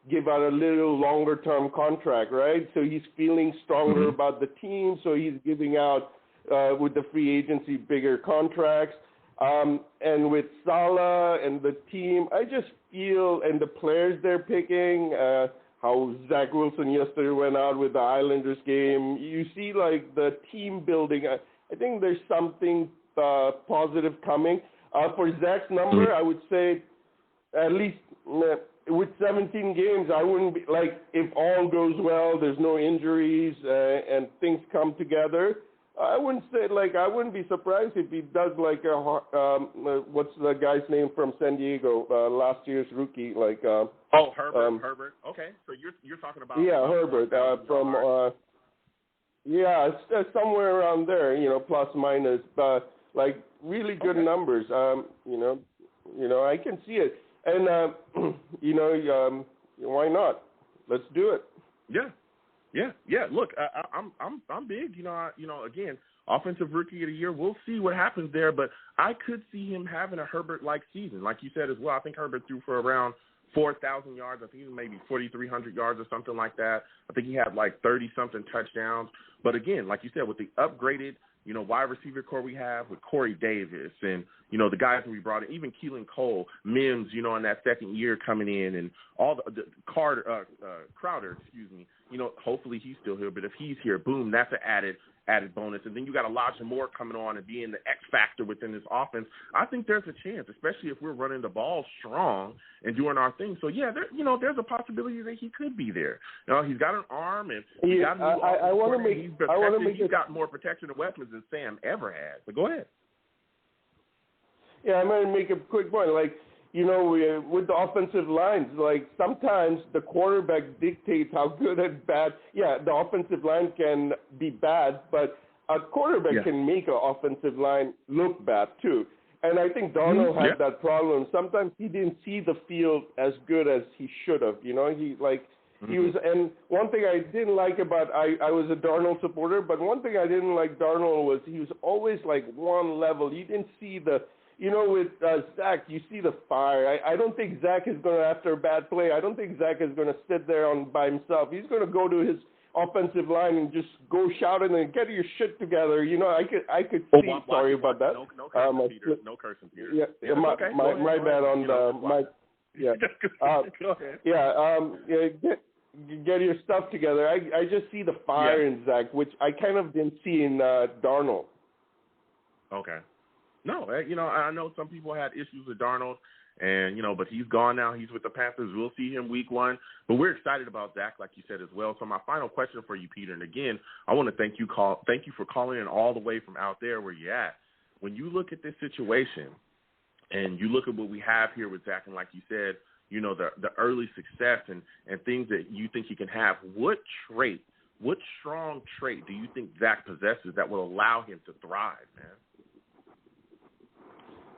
give out a little longer-term contract, right? So he's feeling stronger about the team, so he's giving out, with the free agency, bigger contracts. And with Salah and the team, I just feel, and the players they're picking, how Zach Wilson yesterday went out with the Islanders game. You see, like, the team building. I think there's something positive coming. For Zach's number, I would say at least with 17 games, I wouldn't be, like, if all goes well, there's no injuries, and things come together, I wouldn't be surprised if he does like what's the guy's name from San Diego, last year's rookie, like Herbert. Okay, so you're talking about Herbert from it's somewhere around there, plus minus, but like really good numbers. I can see it, and why not? Let's do it. Yeah. Look, I'm big. Again, offensive rookie of the year. We'll see what happens there, but I could see him having a Herbert-like season, like you said as well. I think Herbert threw for around 4,000 yards. I think maybe 4,300 yards or something like that. I think he had like 30-something touchdowns. But again, like you said, with the upgraded, wide receiver core we have with Corey Davis and, the guys that we brought in, even Keelan Cole, Mims, in that second year coming in, and all the Crowder, hopefully he's still here. But if he's here, boom, that's an added bonus. And then you got Elijah Moore coming on and being the X factor within this offense. I think there's a chance, especially if we're running the ball strong and doing our thing. So yeah, there's a possibility that he could be there. He's got an arm, and he's got more protection and weapons than Sam ever had. But go ahead. Yeah, I'm going to make a quick point. Like, with the offensive lines, like sometimes the quarterback dictates how good and bad. Yeah, the offensive line can be bad, but a quarterback can make an offensive line look bad too. And I think Darnold had that problem. Sometimes he didn't see the field as good as he should have. He was. And one thing I didn't like about I was a Darnold supporter, but one thing I didn't like Darnold was he was always like one level. You didn't see the. With Zach, you see the fire. I don't think Zach is going to, after a bad play, I don't think Zach is going to sit there by himself. He's going to go to his offensive line and just go shouting and get your shit together. I could see. Sorry about that. No cursing, Peter. No cursing, Peter. Yeah, my bad on the mic. Yeah. Go ahead. Get your stuff together. I just see the fire in Zach, which I kind of didn't see in Darnold. Okay. No, I know some people had issues with Darnold, and, but he's gone now. He's with the Panthers. We'll see him week 1. But we're excited about Zach, like you said as well. So my final question for you, Peter, and again, I want to thank you for calling in all the way from out there where you're at. When you look at this situation and you look at what we have here with Zach, and like you said, the early success and things that you think he can have, what strong trait do you think Zach possesses that will allow him to thrive, man?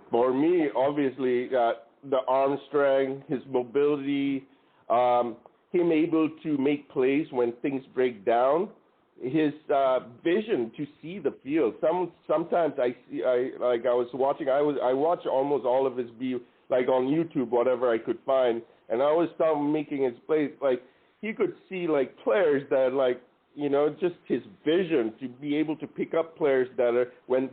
For me, obviously, the arm strength, his mobility, him able to make plays when things break down, his vision to see the field. Sometimes I watch almost all of his view, like on YouTube, whatever I could find, and I always saw him making his plays. Like he could see like players that just his vision to be able to pick up players that are when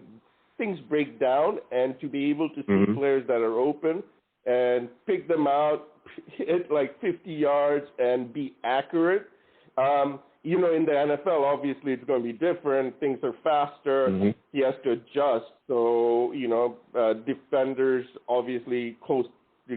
things break down, and to be able to see players that are open and pick them out, hit like 50 yards and be accurate. In the NFL, obviously it's going to be different. Things are faster. He has to adjust. So, defenders obviously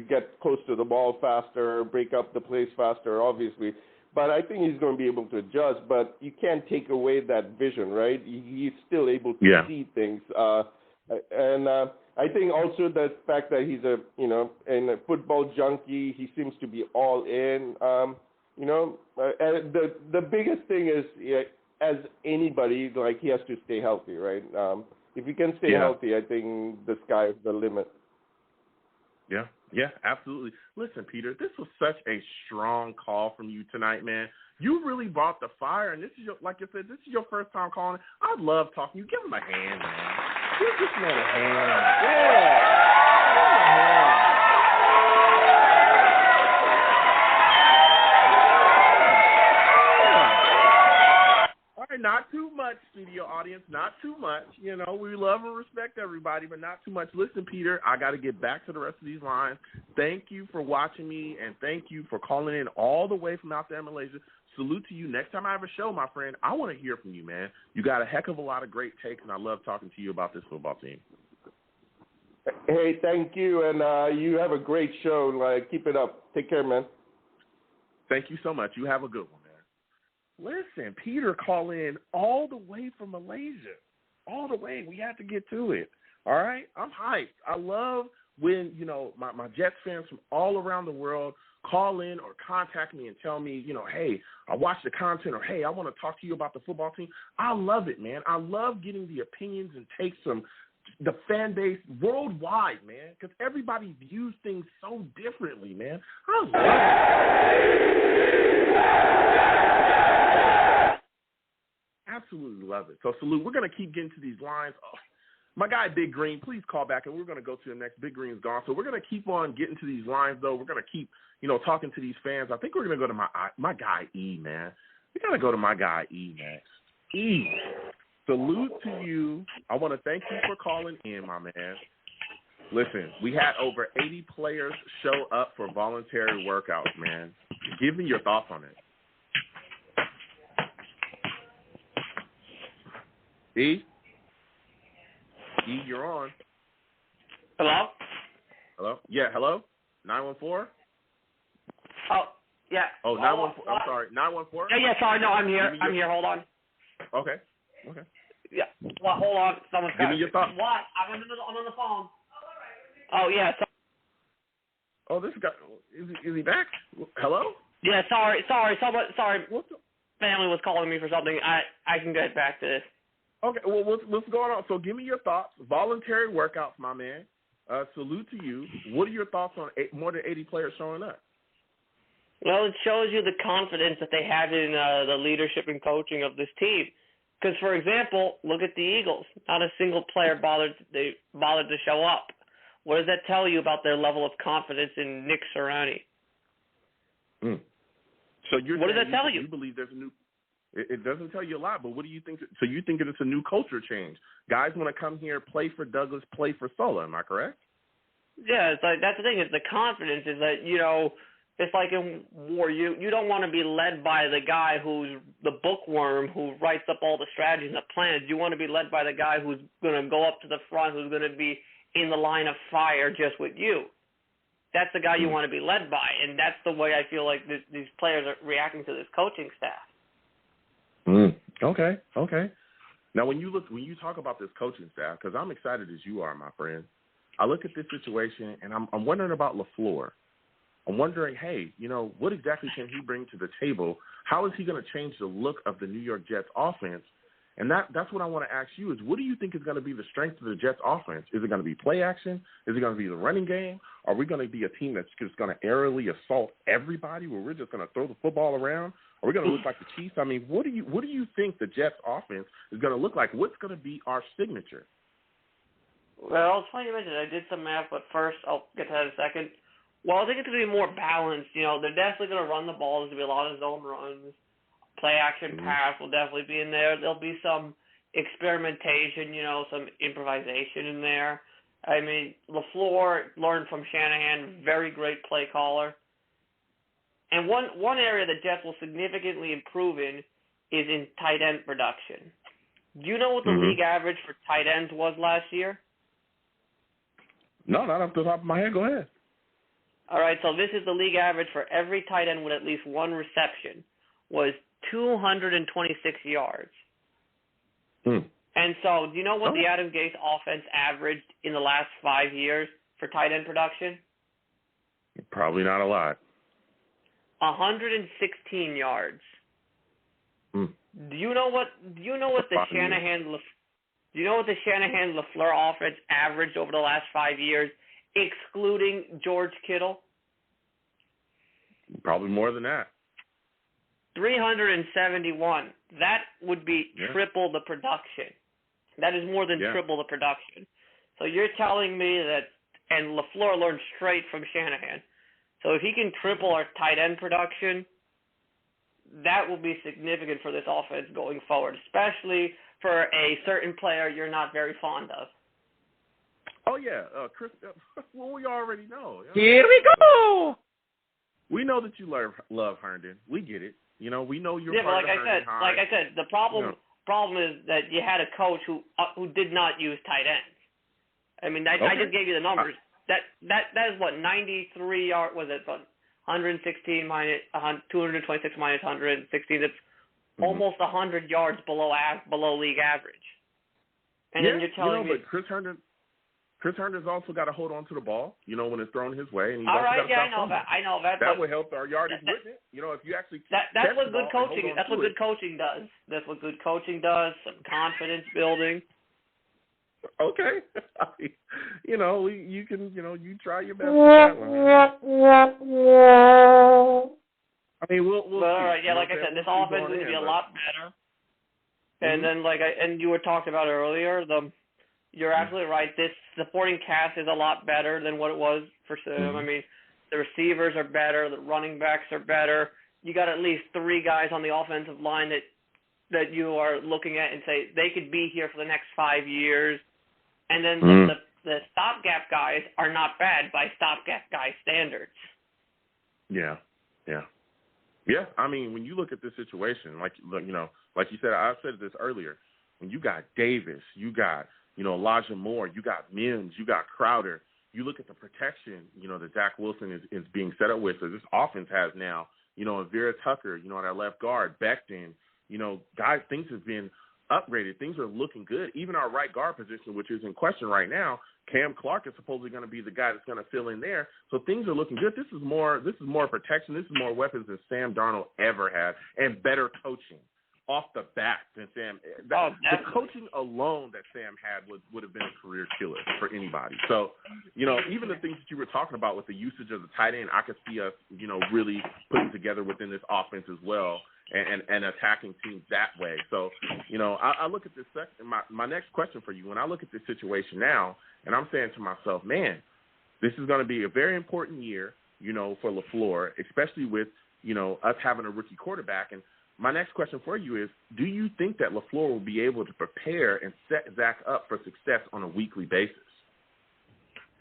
get close to the ball faster, break up the plays faster, obviously. But I think he's going to be able to adjust. But you can't take away that vision, right? He's still able to see things. And I think also the fact that he's a football junkie, he seems to be all in. The biggest thing is, as anybody, like he has to stay healthy, right? If he can stay healthy, I think the sky is the limit. Yeah, absolutely. Listen, Peter, this was such a strong call from you tonight, man. You really brought the fire, and this is like I said, this is your first time calling. I love talking to you. Give him a hand, man. Give this man a hand. Yeah. Give him a hand. All right, not too much, studio audience, not too much. You know, we love and respect everybody, but not too much. Listen, Peter, I got to get back to the rest of these lines. Thank you for watching me, and thank you for calling in all the way from out there in Malaysia. Salute to you. Next time I have a show, my friend, I want to hear from you, man. You got a heck of a lot of great takes, and I love talking to you about this football team. Hey, thank you, and you have a great show. Keep it up. Take care, man. Thank you so much. You have a good one, man. Listen, Peter called in all the way from Malaysia. All the way. We had to get to it. All right? I'm hyped. I love when, you know, my Jets fans from all around the world call in or contact me and tell me, you know, hey, I watched the content, or hey, I want to talk to you about the football team. I love it, man. I love getting the opinions and takes from the fan base worldwide, man, because everybody views things so differently, man. I love it. Absolutely love it. So, Salute, we're going to keep getting to these lines. Oh, my guy, Big Green, please call back, and we're going to go to the next. Big Green's gone. So we're going to keep on getting to these lines, though. We're going to keep, you know, talking to these fans. I think we're going to go to my guy, E, man. We got to go to my guy, E, next. E, salute to you. I want to thank you for calling in, my man. Listen, we had over 80 players show up for voluntary workouts, man. Give me your thoughts on it. E? E, you're on. Hello? Hello? Yeah, hello? 914? Oh, yeah. Oh, 914. I'm sorry. 914? Yeah, sorry. No, I'm here. I'm here. Hold on. Okay. Yeah. Well, hold on. Someone's Give me your thoughts. What? I'm on the phone. Oh, yeah. Oh, this guy, is he back? Hello? Yeah, sorry. Sorry. Family was calling me for something. I can get back to this. Okay, well, what's going on? So give me your thoughts. Voluntary workouts, my man. Salute to you. What are your thoughts on more than 80 players showing up? Well, it shows you the confidence that they have in the leadership and coaching of this team. Because, for example, look at the Eagles. Not a single player bothered to show up. What does that tell you about their level of confidence in Nick Sirianni? So what does that tell you? You believe there's a new. It doesn't tell you a lot, but what do you think? So you think it's a new culture change? Guys want to come here, play for Douglas, play for Sola. Am I correct? Yeah, it's like that's the thing. Is the confidence is that, you know, it's like in war. You don't want to be led by the guy who's the bookworm who writes up all the strategies and the plans. You want to be led by the guy who's going to go up to the front, who's going to be in the line of fire just with you. That's the guy you want to be led by, and that's the way I feel like these players are reacting to this coaching staff. Okay. Now, when you talk about this coaching staff, because I'm excited as you are, my friend, I look at this situation, and I'm wondering about LaFleur. I'm wondering, hey, you know, what exactly can he bring to the table? How is he going to change the look of the New York Jets offense? And that's what I want to ask you is, what do you think is going to be the strength of the Jets offense? Is it going to be play action? Is it going to be the running game? Are we going to be a team that's just going to aerially assault everybody, where we're just going to throw the football around? Are we going to look like the Chiefs? I mean, what do you think the Jets offense is going to look like? What's going to be our signature? Well, it's funny you mentioned it. I did some math, but first I'll get to that in a second. Well, I think it's going to be more balanced. You know, they're definitely going to run the ball. There's going to be a lot of zone runs. Play action pass will definitely be in there. There'll be some experimentation, you know, some improvisation in there. I mean, LaFleur learned from Shanahan, very great play caller. And one area the Jets will significantly improve in is in tight end production. Do you know what the league average for tight ends was last year? No, not off the top of my head. Go ahead. All right, so this is the league average for every tight end with at least one reception was 226 yards. And so, do you know what the Adam Gase offense averaged in the last 5 years for tight end production? Probably not a lot. 116 yards. Do you know what the Shanahan LaFleur offense averaged over the last 5 years, excluding George Kittle? Probably more than that. 371. That would be triple the production. That is more than triple the production. So you're telling me that, and LaFleur learned straight from Shanahan. So if he can triple our tight end production, that will be significant for this offense going forward, especially for a certain player you're not very fond of. Oh, yeah. Chris, well, we already know. Here we go. We know that you love Herndon. We get it. You know, we know you're part but of Herndon High. like I said, the problem is that you had a coach who did not use tight ends. I mean, I just gave you the numbers. That is what, 93 yards, was it, 116 minus 226 minus 116. That's almost 100 yards below league average. And then you're telling me, but Chris Herndon's also got to hold on to the ball, you know, when it's thrown his way. And he's all right, I know that. That would help our yardage with it. You know, if you actually that's what good coaching. That's what good coaching does. That's what good coaching does. Some confidence building. Okay, you know, you can, you know, you try your best with that one. I mean, we'll see. All right, yeah, like I said, this offense is going to be a lot better. And then, and you were talking about earlier, you're absolutely right. This supporting cast is a lot better than what it was for Sam. I mean, the receivers are better, the running backs are better. You got at least 3 guys on the offensive line that you are looking at and say they could be here for the next 5 years. And then the stopgap guys are not bad by stopgap guy standards. Yeah. I mean, when you look at this situation, like you said, I said this earlier. When you got Davis, you got, you know, Elijah Moore, you got Mims, you got Crowder. You look at the protection, you know, that Zach Wilson is being set up with. So this offense has now, you know, a VERA-TUCKER, you know, at our left guard, Becton, you know, guys, things have been upgraded. Things are looking good. Even our right guard position, which is in question right now, Cam Clark is supposedly going to be the guy that's going to fill in there. So things are looking good. This is more protection. This is more weapons than Sam Darnold ever had, and better coaching off the bat than Sam. The coaching alone that Sam had would have been a career killer for anybody. So, you know, even the things that you were talking about with the usage of the tight end, I could see us, you know, really putting together within this offense as well. And attacking teams that way. So, you know, I look at this my next question for you, when I look at this situation now, and I'm saying to myself, man, this is going to be a very important year, you know, for LaFleur, especially with, you know, us having a rookie quarterback. And my next question for you is, do you think that LaFleur will be able to prepare and set Zach up for success on a weekly basis?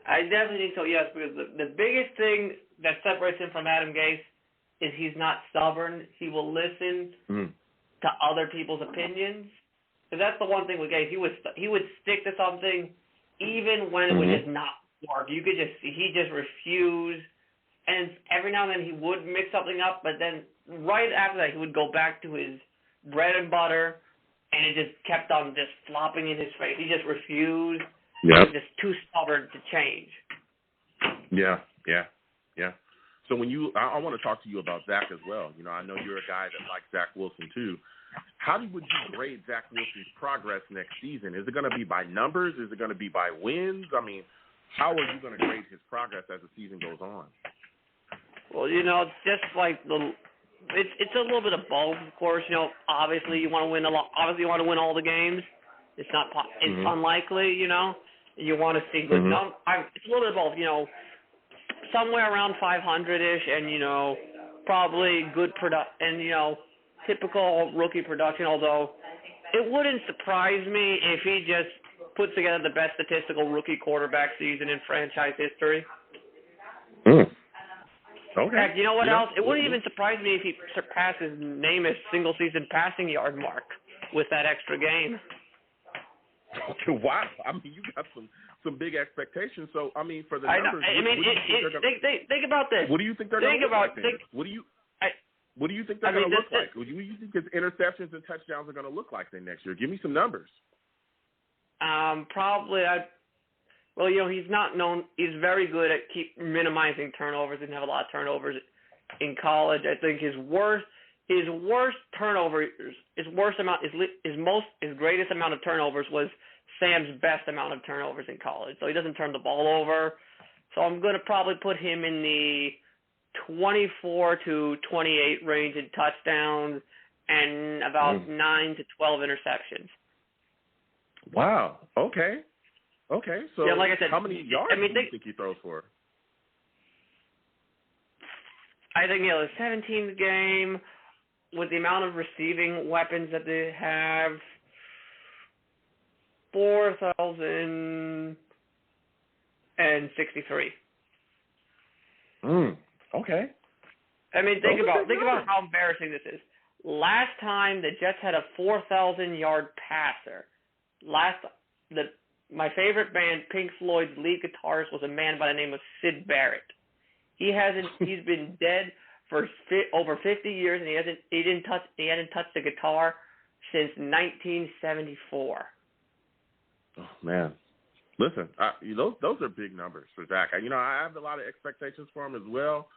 I definitely think so, yes, because the biggest thing that separates him from Adam Gase is he's not stubborn. He will listen to other people's opinions. Because that's the one thing with Gase. He would stick to something even when it would just not work. You could just see he just refused. And every now and then he would mix something up, but then right after that he would go back to his bread and butter, and it just kept on just flopping in his face. He just refused. He was just too stubborn to change. Yeah. So I want to talk to you about Zach as well. You know, I know you're a guy that likes Zach Wilson too. How would you grade Zach Wilson's progress next season? Is it going to be by numbers? Is it going to be by wins? I mean, how are you going to grade his progress as the season goes on? Well, you know, it's just like it's a little bit of both, of course. You know, obviously you want to win Obviously you want to win all the games. It's unlikely, you know. You want to see good numbers. It's a little bit of both, you know. Somewhere around 500-ish, and, you know, probably good and, you know, typical rookie production, although it wouldn't surprise me if he just puts together the best statistical rookie quarterback season in franchise history. Okay. Heck, you know what else? It wouldn't even surprise me if he surpasses Namath's single-season passing yard mark with that extra game. Wow. I mean, you got some big expectations. So, I mean, for the numbers, think about this. What do you think they're going to look like? What do you think they're going to look like? What do you think his interceptions and touchdowns are going to look like then next year? Give me some numbers. Probably, well, you know, he's not known. He's very good at minimizing turnovers. He didn't have a lot of turnovers in college. I think his greatest amount of turnovers was Sam's best amount of turnovers in college. So he doesn't turn the ball over. So I'm going to probably put him in the 24 to 28 range in touchdowns and about 9 to 12 interceptions. Wow. Okay. So yeah, like I said, how many yards do you think he throws for? I think, the 17th game, with the amount of receiving weapons that they have, 4,063. Okay. I mean, think about how embarrassing this is. Last time the Jets had a 4,000-yard passer. My favorite band, Pink Floyd's lead guitarist, was a man by the name of Syd Barrett. He's been dead for over 50 years, and he hasn't touched the guitar since 1974. Oh man, listen, those are big numbers for Zach. I have a lot of expectations for him as well,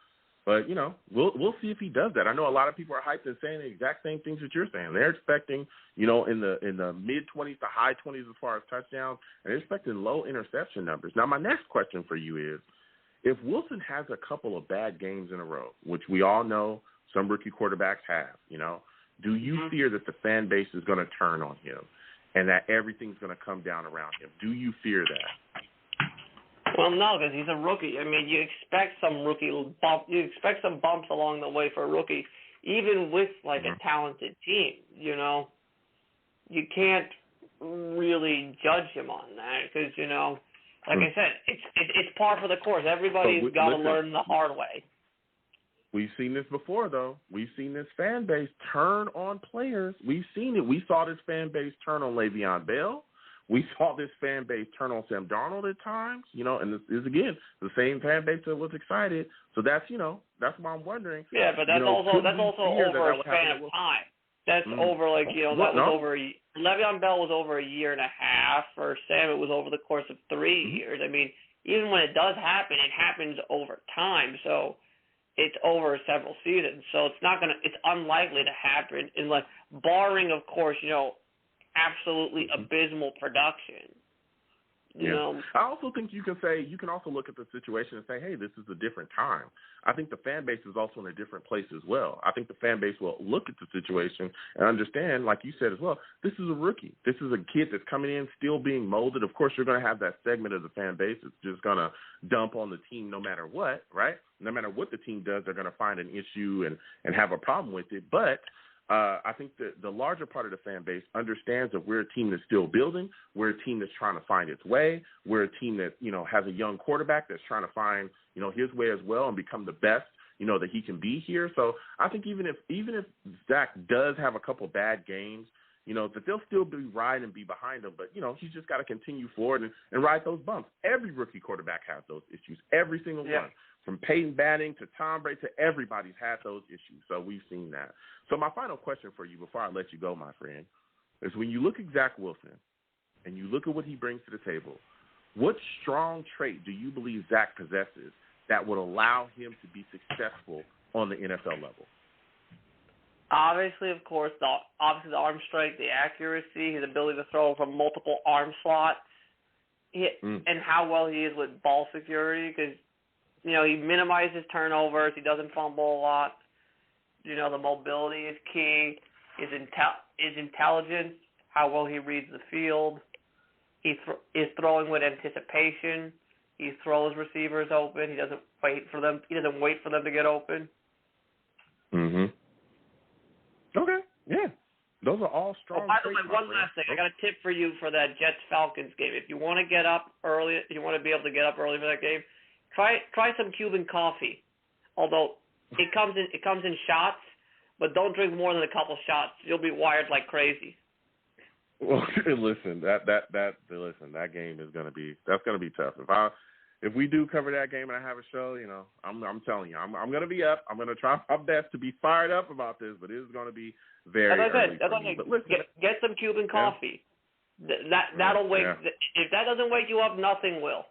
but we'll see if he does that. I know a lot of people are hyped and saying the exact same things that you're saying. They're expecting in the mid-20s to high 20s as far as touchdowns, and they're expecting low interception numbers. Now, my next question for you is, if Wilson has a couple of bad games in a row, which we all know some rookie quarterbacks have, do you fear that the fan base is going to turn on him and that everything's going to come down around him? Do you fear that? Well, no, because he's a rookie. I mean, you expect some bumps along the way for a rookie, even with a talented team. You can't really judge him on that because like I said, it's par for the course. Everybody's got to learn the hard way. We've seen this before, though. We've seen this fan base turn on players. We've seen it. We saw this fan base turn on Le'Veon Bell. We saw this fan base turn on Sam Darnold at times, and this is, again, the same fan base that was excited. So that's why I'm wondering. Yeah, but that's also over a span of time. That's over, Le'Veon Bell was over a year and a half. For Sam, it was over the course of 3 years. I mean, even when it does happen, it happens over time. So it's over several seasons. So it's unlikely to happen unless, barring, of course, absolutely abysmal production. I also think you can also look at the situation and say, hey, this is a different time. I think the fan base is also in a different place as well. I think the fan base will look at the situation and understand, like you said as well, this is a rookie. This is a kid that's coming in, still being molded. Of course, you're going to have that segment of the fan base that's just going to dump on the team no matter what, right? No matter what the team does, they're going to find an issue and have a problem with it. But I think that the larger part of the fan base understands that we're a team that's still building. We're a team that's trying to find its way. We're a team that, has a young quarterback that's trying to find, his way as well and become the best, that he can be here. So I think even if Zach does have a couple bad games, that they'll still be riding and be behind him. But, he's just got to continue forward and ride those bumps. Every rookie quarterback has those issues, every single one. From Peyton Manning to Tom Brady to everybody's had those issues. So we've seen that. So my final question for you before I let you go, my friend, is when you look at Zach Wilson and you look at what he brings to the table, what strong trait do you believe Zach possesses that would allow him to be successful on the NFL level? Obviously, of course, the arm strength, the accuracy, his ability to throw from multiple arm slots, and how well he is with ball security because, he minimizes turnovers. He doesn't fumble a lot. The mobility is key. His intelligence, how well he reads the field. He is throwing with anticipation. He throws receivers open. He doesn't wait for them. He doesn't wait for them to get open. Okay. Yeah. Those are all strong. By the way, one last thing. I got a tip for you for that Jets-Falcons game. If you want to get up early, if you want to be able to get up early for that game, try some Cuban coffee. Although it comes in shots, but don't drink more than a couple shots. You'll be wired like crazy. Well, listen, that game is gonna be tough. If we do cover that game and I have a show, I'm telling you, I'm gonna be up. I'm gonna try my best to be fired up about this, but it is gonna be very early for me. But listen, get some Cuban coffee. That'll wake. Yeah. If that doesn't wake you up, nothing will.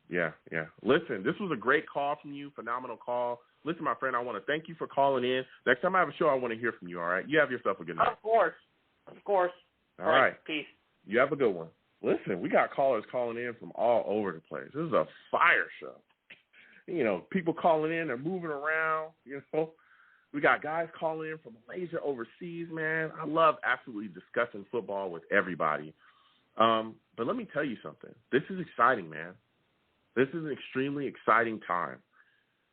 Yeah. Listen, this was a great call from you. Phenomenal call. Listen, my friend, I want to thank you for calling in. Next time I have a show, I want to hear from you, all right? You have yourself a good night. Of course. All right. Peace. You have a good one. Listen, we got callers calling in from all over the place. This is a fire show. people calling in, they're moving around, We got guys calling in from Malaysia, overseas, man. I love absolutely discussing football with everybody. But let me tell you something. This is exciting, man. This is an extremely exciting time.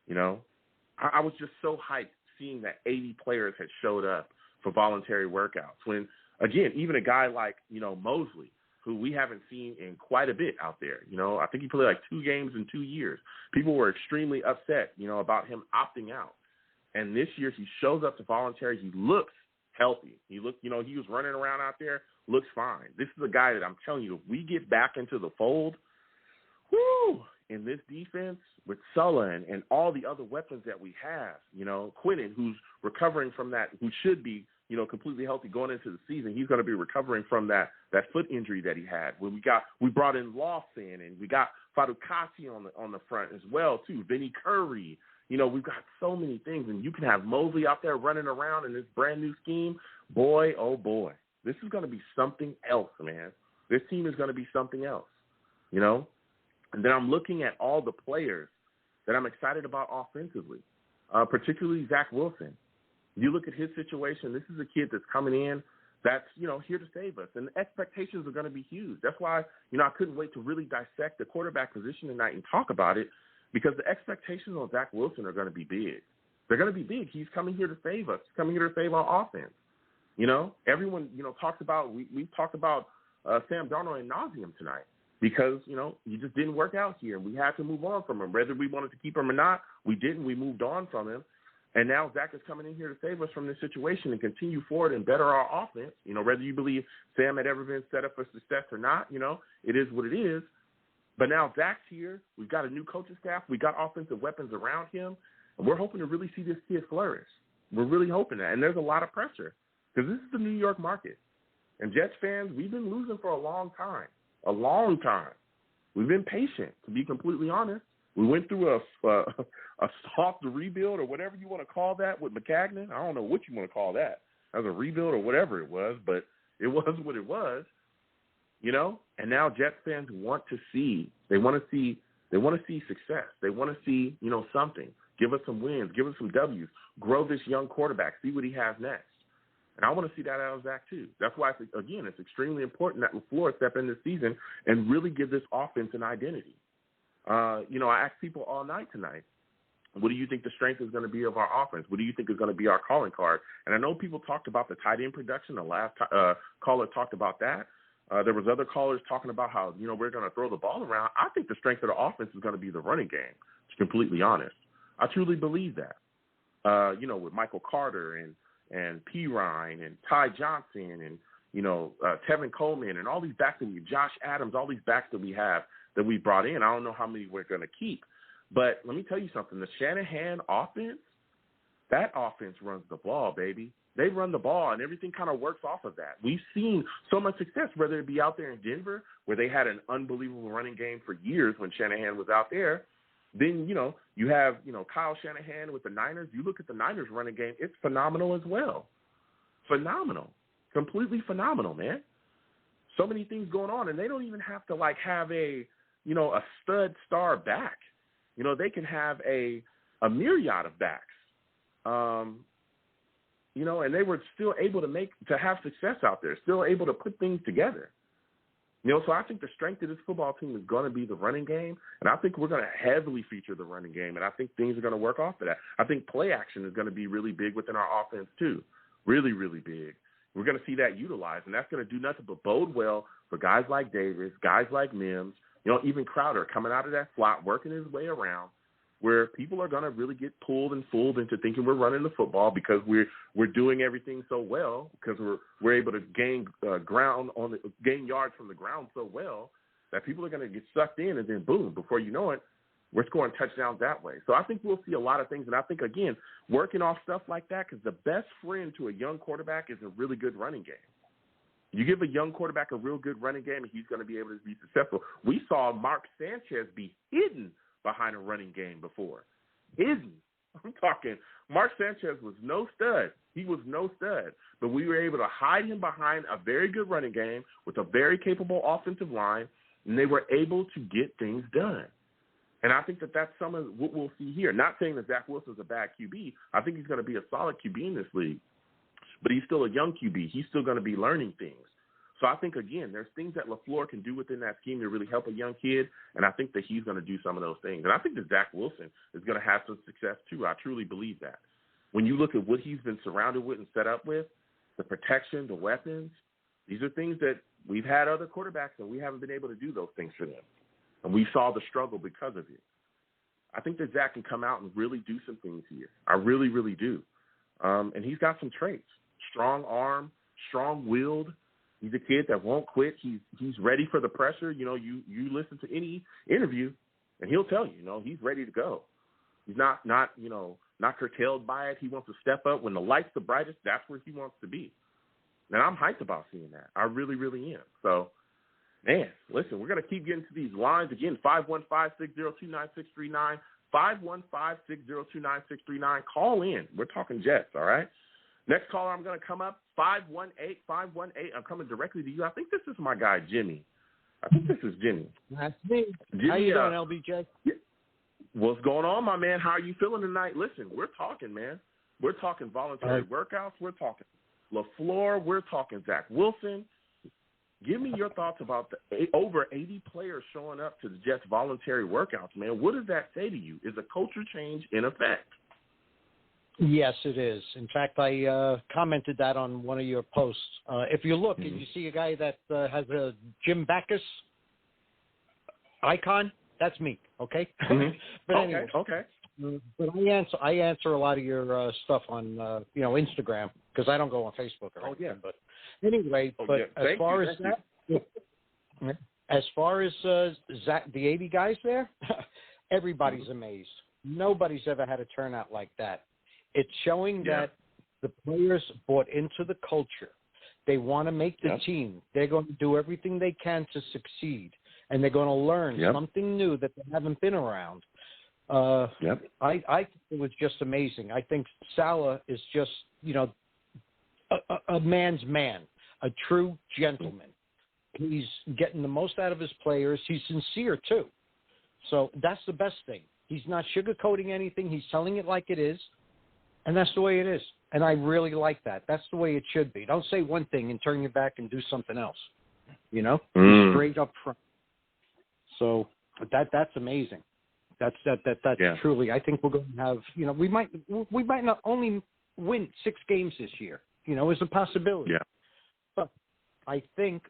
I was just so hyped seeing that 80 players had showed up for voluntary workouts when, again, even a guy like, Mosley, who we haven't seen in quite a bit out there. I think he played like 2 games in 2 years. People were extremely upset, about him opting out. And this year he shows up to voluntary. He looks healthy. He was running around out there, looks fine. This is a guy that I'm telling you, if we get back into the fold, in this defense with Sulla and all the other weapons that we have, Quinnen, who's recovering from that, who should be, completely healthy going into the season. He's going to be recovering from that foot injury that he had. When we brought in Lawson, and we got Fadukasi on the front as well too. Vinny Curry. We've got so many things, and you can have Mosley out there running around in this brand new scheme. Boy, oh boy, this is going to be something else, man. This team is going to be something else, And then I'm looking at all the players that I'm excited about offensively, particularly Zach Wilson. You look at his situation, this is a kid that's coming in that's, here to save us. And the expectations are going to be huge. That's why, I couldn't wait to really dissect the quarterback position tonight and talk about it, because the expectations on Zach Wilson are going to be big. They're going to be big. He's coming here to save us. He's coming here to save our offense. Everyone, talks about, we've talked about Sam Darnold ad nauseum tonight. Because, he just didn't work out here. We had to move on from him. Whether we wanted to keep him or not, we didn't. We moved on from him. And now Zach is coming in here to save us from this situation and continue forward and better our offense. Whether you believe Sam had ever been set up for success or not, it is what it is. But now Zach's here. We've got a new coaching staff. We got offensive weapons around him. And we're hoping to really see this kid flourish. We're really hoping that. And there's a lot of pressure because this is the New York market. And Jets fans, we've been losing for a long time. A long time. We've been patient, to be completely honest. We went through a soft rebuild or whatever you want to call that with McCagnon. I don't know what you want to call that. As a rebuild or whatever it was, but it was what it was, And now Jets fans want to see. They want to see success. They want to see, something. Give us some wins. Give us some W's. Grow this young quarterback. See what he has next. And I want to see that out of Zach, too. That's why, it's extremely important that LaFleur step in this season and really give this offense an identity. I asked people all night tonight, what do you think the strength is going to be of our offense? What do you think is going to be our calling card? And I know people talked about the tight end production. The last caller talked about that. There was other callers talking about how, we're going to throw the ball around. I think the strength of the offense is going to be the running game, to be completely honest. I truly believe that. With Michael Carter and P. Ryan and Ty Johnson and, Tevin Coleman and all these backs that Josh Adams, all these backs that we have that we brought in. I don't know how many we're going to keep. But let me tell you something. The Shanahan offense, that offense runs the ball, baby. They run the ball, and everything kind of works off of that. We've seen so much success, whether it be out there in Denver, where they had an unbelievable running game for years when Shanahan was out there. Then, you have, Kyle Shanahan with the Niners. You look at the Niners running game, it's phenomenal as well. Phenomenal. Completely phenomenal, man. So many things going on, and they don't even have to, have a stud star back. They can have a myriad of backs. And they were still able to have success out there, still able to put things together. So I think the strength of this football team is going to be the running game, and I think we're going to heavily feature the running game, and I think things are going to work off of that. I think play action is going to be really big within our offense too, really, really big. We're going to see that utilized, and that's going to do nothing but bode well for guys like Davis, guys like Mims, even Crowder coming out of that slot, working his way around, where people are going to really get pulled and fooled into thinking we're running the football because we're doing everything so well, because we're able to gain gain yards from the ground so well that people are going to get sucked in, and then boom, before you know it, we're scoring touchdowns that way. So I think we'll see a lot of things, and I think, again, working off stuff like that, because the best friend to a young quarterback is a really good running game. You give a young quarterback a real good running game, and he's going to be able to be successful. We saw Mark Sanchez be hidden behind a running game before. Hidden. I'm talking, Mark Sanchez was no stud. He was no stud. But we were able to hide him behind a very good running game with a very capable offensive line, and they were able to get things done. And I think that that's some of what we'll see here. Not saying that Zach Wilson's a bad QB. I think he's going to be a solid QB in this league. But he's still a young QB. He's still going to be learning things. So I think, again, there's things that LaFleur can do within that scheme to really help a young kid, and I think that he's going to do some of those things. And I think that Zach Wilson is going to have some success too. I truly believe that. When you look at what he's been surrounded with and set up with, the protection, the weapons, these are things that we've had other quarterbacks, and we haven't been able to do those things for them. And we saw the struggle because of it. I think that Zach can come out and really do some things here. I really, really do. And he's got some traits. Strong arm, strong-willed. He's a kid that won't quit. He's ready for the pressure. You know, you listen to any interview, and he'll tell you, you know, he's ready to go. He's not curtailed by it. He wants to step up. When the light's the brightest, that's where he wants to be. And I'm hyped about seeing that. I really, really am. So, man, listen, we're going to keep getting to these lines. Again, 515-602-9639, 515-602-9639. Call in. We're talking Jets, all right? Next caller, I'm going to come up, 518-518. I'm coming directly to you. I think this is my guy, Jimmy. I think this is Jimmy. That's me. Jimmy, how you doing, LBJ? Yeah. What's going on, my man? How are you feeling tonight? Listen, we're talking, man. We're talking voluntary workouts. We're talking LaFleur. We're talking Zach Wilson. Give me your thoughts about the over 80 players showing up to the Jets' voluntary workouts, man. What does that say to you? Is a culture change in effect? Yes, it is. In fact, I commented that on one of your posts. If you look and you see a guy that has a Jim Backus icon, that's me, okay? Mm-hmm. But anyway, okay. But I answer a lot of your stuff on Instagram, because I don't go on Facebook or anything. Yeah. But anyway, as far as Zach, the 80 guys there, everybody's amazed. Nobody's ever had a turnout like that. It's showing that the players bought into the culture. They want to make the team. They're going to do everything they can to succeed, and they're going to learn something new that they haven't been around. I think it was just amazing. I think Salah is just, a man's man, a true gentleman. He's getting the most out of his players. He's sincere, too. So that's the best thing. He's not sugarcoating anything. He's telling it like it is. And that's the way it is. And I really like that. That's the way it should be. Don't say one thing and turn your back and do something else. Straight up front. So that's amazing. That's truly. I think we're going to have. We might not only win 6 games this year. Is a possibility. Yeah. But I think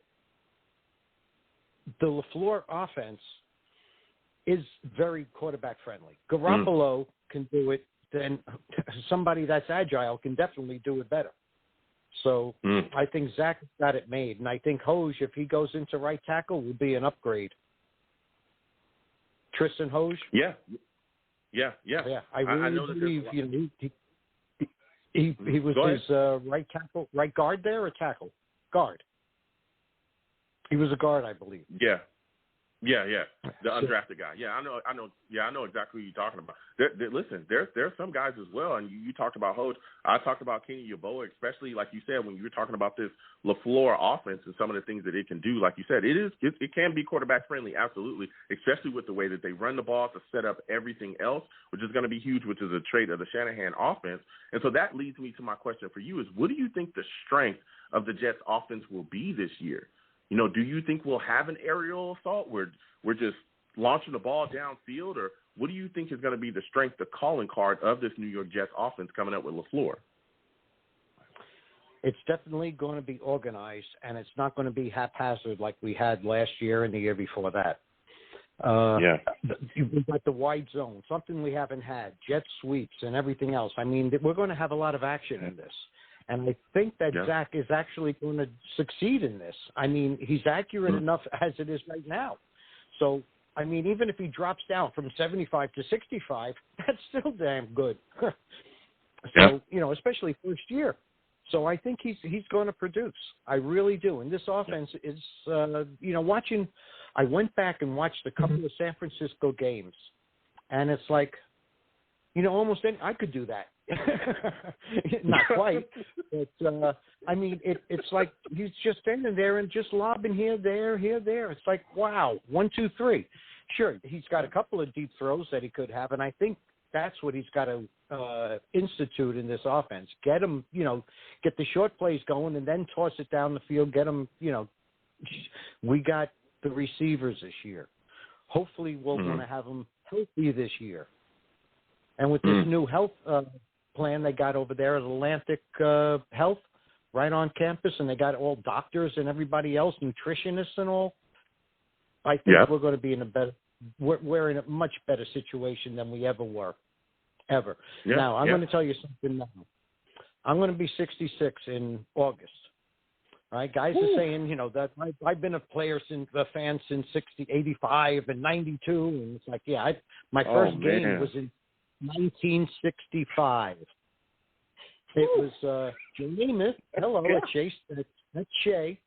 the LaFleur offense is very quarterback friendly. Garoppolo can do it. Then somebody that's agile can definitely do it better. So I think Zach got it made, and I think Hoge, if he goes into right tackle, will be an upgrade. Tristan Hoge? Yeah. I really believe he was his right guard there or tackle? Guard. He was a guard, I believe. Yeah. The undrafted guy. I know exactly who you're talking about. Listen, there's some guys as well, and you talked about Hoge. I talked about Kenny Yeboah, especially like you said when you were talking about this LaFleur offense and some of the things that it can do. Like you said, it can be quarterback friendly, absolutely, especially with the way that they run the ball to set up everything else, which is going to be huge, which is a trait of the Shanahan offense. And so that leads me to my question for you: is what do you think the strength of the Jets offense will be this year? Do you think we'll have an aerial assault where we're just launching the ball downfield, or what do you think is going to be the strength, the calling card of this New York Jets offense coming up with LaFleur? It's definitely going to be organized, and it's not going to be haphazard like we had last year and the year before that. We've got the wide zone, something we haven't had, jet sweeps and everything else. I mean, we're going to have a lot of action in this. And I think that Zach is actually going to succeed in this. I mean, he's accurate enough as it is right now. So, I mean, even if he drops down from 75 to 65, that's still damn good. Especially first year. So I think he's going to produce. I really do. And this offense is, watching. I went back and watched a couple of San Francisco games, and it's like, almost I could do that. Not quite. But, I mean, it's like he's just standing there and just lobbing here, there. It's like, wow, 1, 2, 3. Sure, he's got a couple of deep throws that he could have, and I think that's what he's got to institute in this offense. Get him, get the short plays going and then toss it down the field. Get him, we got the receivers this year. Hopefully we're going to have them healthy this year. And with this new health plan they got over there at Atlantic Health right on campus, and they got all doctors and everybody else, nutritionists and all, I think we're going to be we're in a much better situation than we ever were, ever. Now, I'm going to tell you something now. I'm going to be 66 in August. All right, guys are saying, that I've been a fan since 85 and 92, and it's like, my first game was in 1965. It was Joe Namath. Hello, Chase. That's Shay.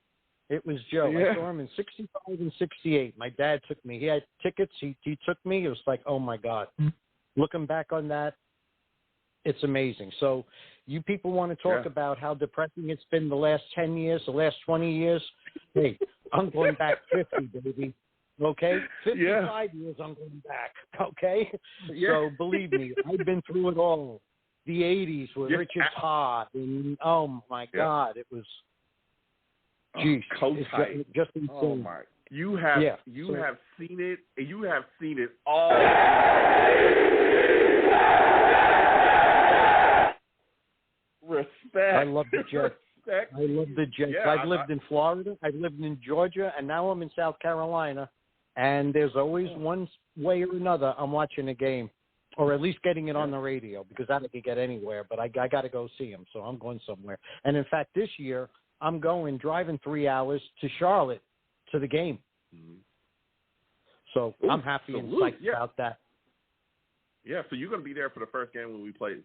It was Joe. I saw him in 65 and 68. My dad took me. He had tickets. He took me. It was like, oh, my God. Looking back on that, it's amazing. So you people want to talk about how depressing it's been the last 10 years, the last 20 years. Hey, I'm going back 50, baby. Okay? 55 years I'm going back. Okay? So believe me, I've been through it all. The 80s with Richard Todd. And, oh, my God. It was... Jeez, it's just insane. Oh my! You have seen it. You have seen it all. Respect. I love the Jets. Respect. I love the Jets. I've lived in Florida. I've lived in Georgia, and now I'm in South Carolina. And there's always one way or another I'm watching a game, or at least getting it on the radio, because I don't get anywhere. But I got to go see them, so I'm going somewhere. And in fact, this year, I'm driving 3 hours to Charlotte to the game. So I'm happy and psyched about that. Yeah, so you're going to be there for the first game when we play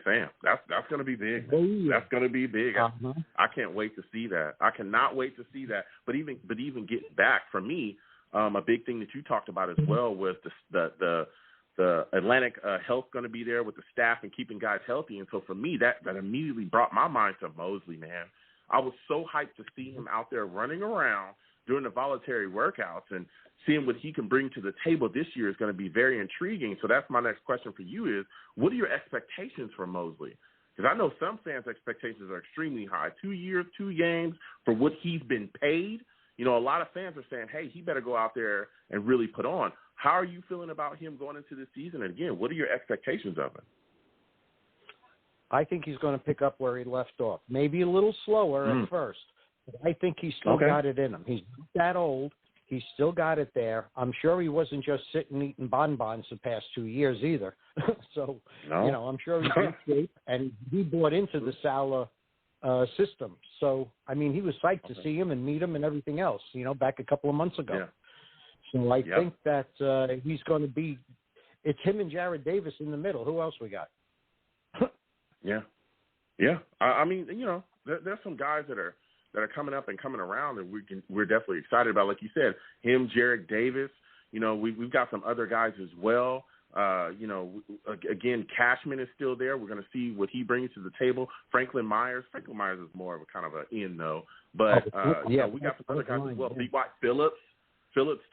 Sam. That's going to be big. That's going to be big. I can't wait to see that. I cannot wait to see that. But even getting back, for me, a big thing that you talked about as well was the Atlantic Health going to be there with the staff and keeping guys healthy. And so for me, that immediately brought my mind to Mosley, man. I was so hyped to see him out there running around doing the voluntary workouts, and seeing what he can bring to the table this year is going to be very intriguing. So that's my next question for you is, what are your expectations for Mosley? Because I know some fans' expectations are extremely high. 2 years, 2 games for what he's been paid. A lot of fans are saying, hey, he better go out there and really put on. How are you feeling about him going into this season? And, again, what are your expectations of him? I think he's going to pick up where he left off. Maybe a little slower at first, but I think he's still got it in him. He's not that old. He's still got it there. I'm sure he wasn't just sitting eating bonbons the past 2 years either. So, I'm sure he's in shape, and he bought into the Salah system. So, I mean, he was psyched to see him and meet him and everything else, back a couple of months ago. Yeah. So I think that he's going to be – it's him and Jared Davis in the middle. Who else we got? Yeah. I mean, there's some guys that are coming up and coming around, and we're definitely excited about. Like you said, him, Jared Davis. We've got some other guys as well. Again, Cashman is still there. We're going to see what he brings to the table. Franklin Myers is more of a kind of an in though, but we got some other guys as well. B.Y. Phillips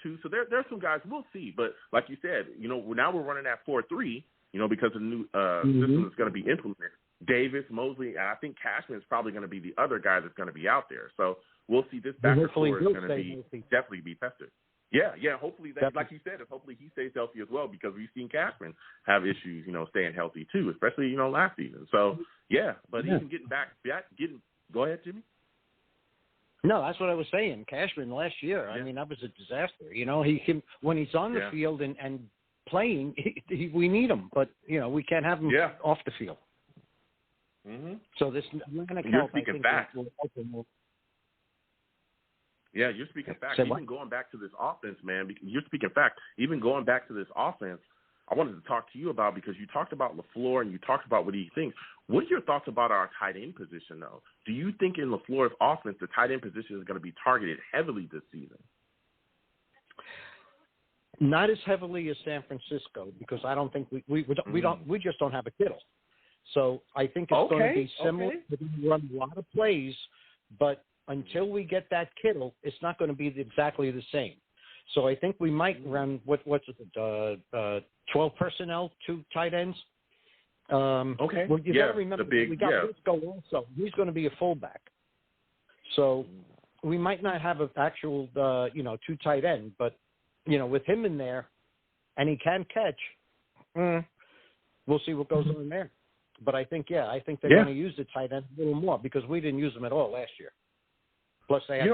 too. So there's some guys we'll see. But like you said, now we're running at 4-3. Because the new system is going to be implemented. Davis, Mosley, and I think Cashman is probably going to be the other guy that's going to be out there. So we'll see this back and forth is going to definitely be tested. Yeah. Hopefully, like you said, hopefully he stays healthy as well, because we've seen Cashman have issues, staying healthy too, especially, last season. So, even getting back, go ahead, Jimmy. No, that's what I was saying. Cashman last year, I mean, that was a disaster. He can, when he's on the field and playing, we need him, but we can't have him off the field. So this Atlantic Health, I think, will open. Yeah, you're speaking fact. Even going back to this offense, man, you're speaking fact. Even going back to this offense, I wanted to talk to you about, because you talked about LaFleur and you talked about what he thinks. What are your thoughts about our tight end position, though? Do you think in LaFleur's offense the tight end position is going to be targeted heavily this season? Not as heavily as San Francisco, because I don't think we just don't have a Kittle. So I think it's going to be similar. We're going to run a lot of plays, but until we get that Kittle, it's not going to be exactly the same. So I think we might run, 12 personnel, 2 tight ends. Well, you got to remember, we got Briscoe also. He's going to be a fullback. So we might not have an actual, 2 tight end, but, with him in there, and he can catch, we'll see what goes on there. But I think they're going to use the tight end a little more because we didn't use them at all last year. Plus, they had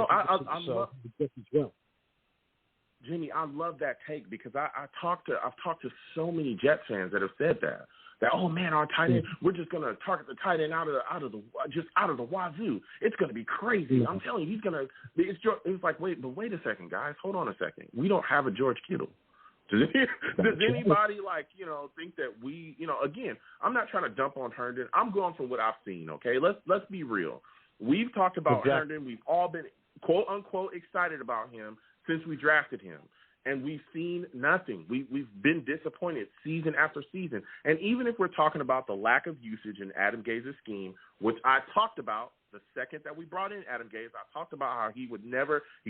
Jimmy, I love that take because I've talked to so many Jets fans that have said that oh man, our tight end, we're just going to target the tight end out of the wazoo. It's going to be crazy. I'm telling you, it's like wait a second, guys, hold on a second. We don't have a George Kittle. Does anybody think that we, again, I'm not trying to dump on Herndon. I'm going from what I've seen, okay? Let's be real. We've talked about Herndon. We've all been, quote, unquote, excited about him since we drafted him. And we've seen nothing. We've been disappointed season after season. And even if we're talking about the lack of usage in Adam Gaze's scheme, which I talked about the second that we brought in Adam Gase, I talked about how he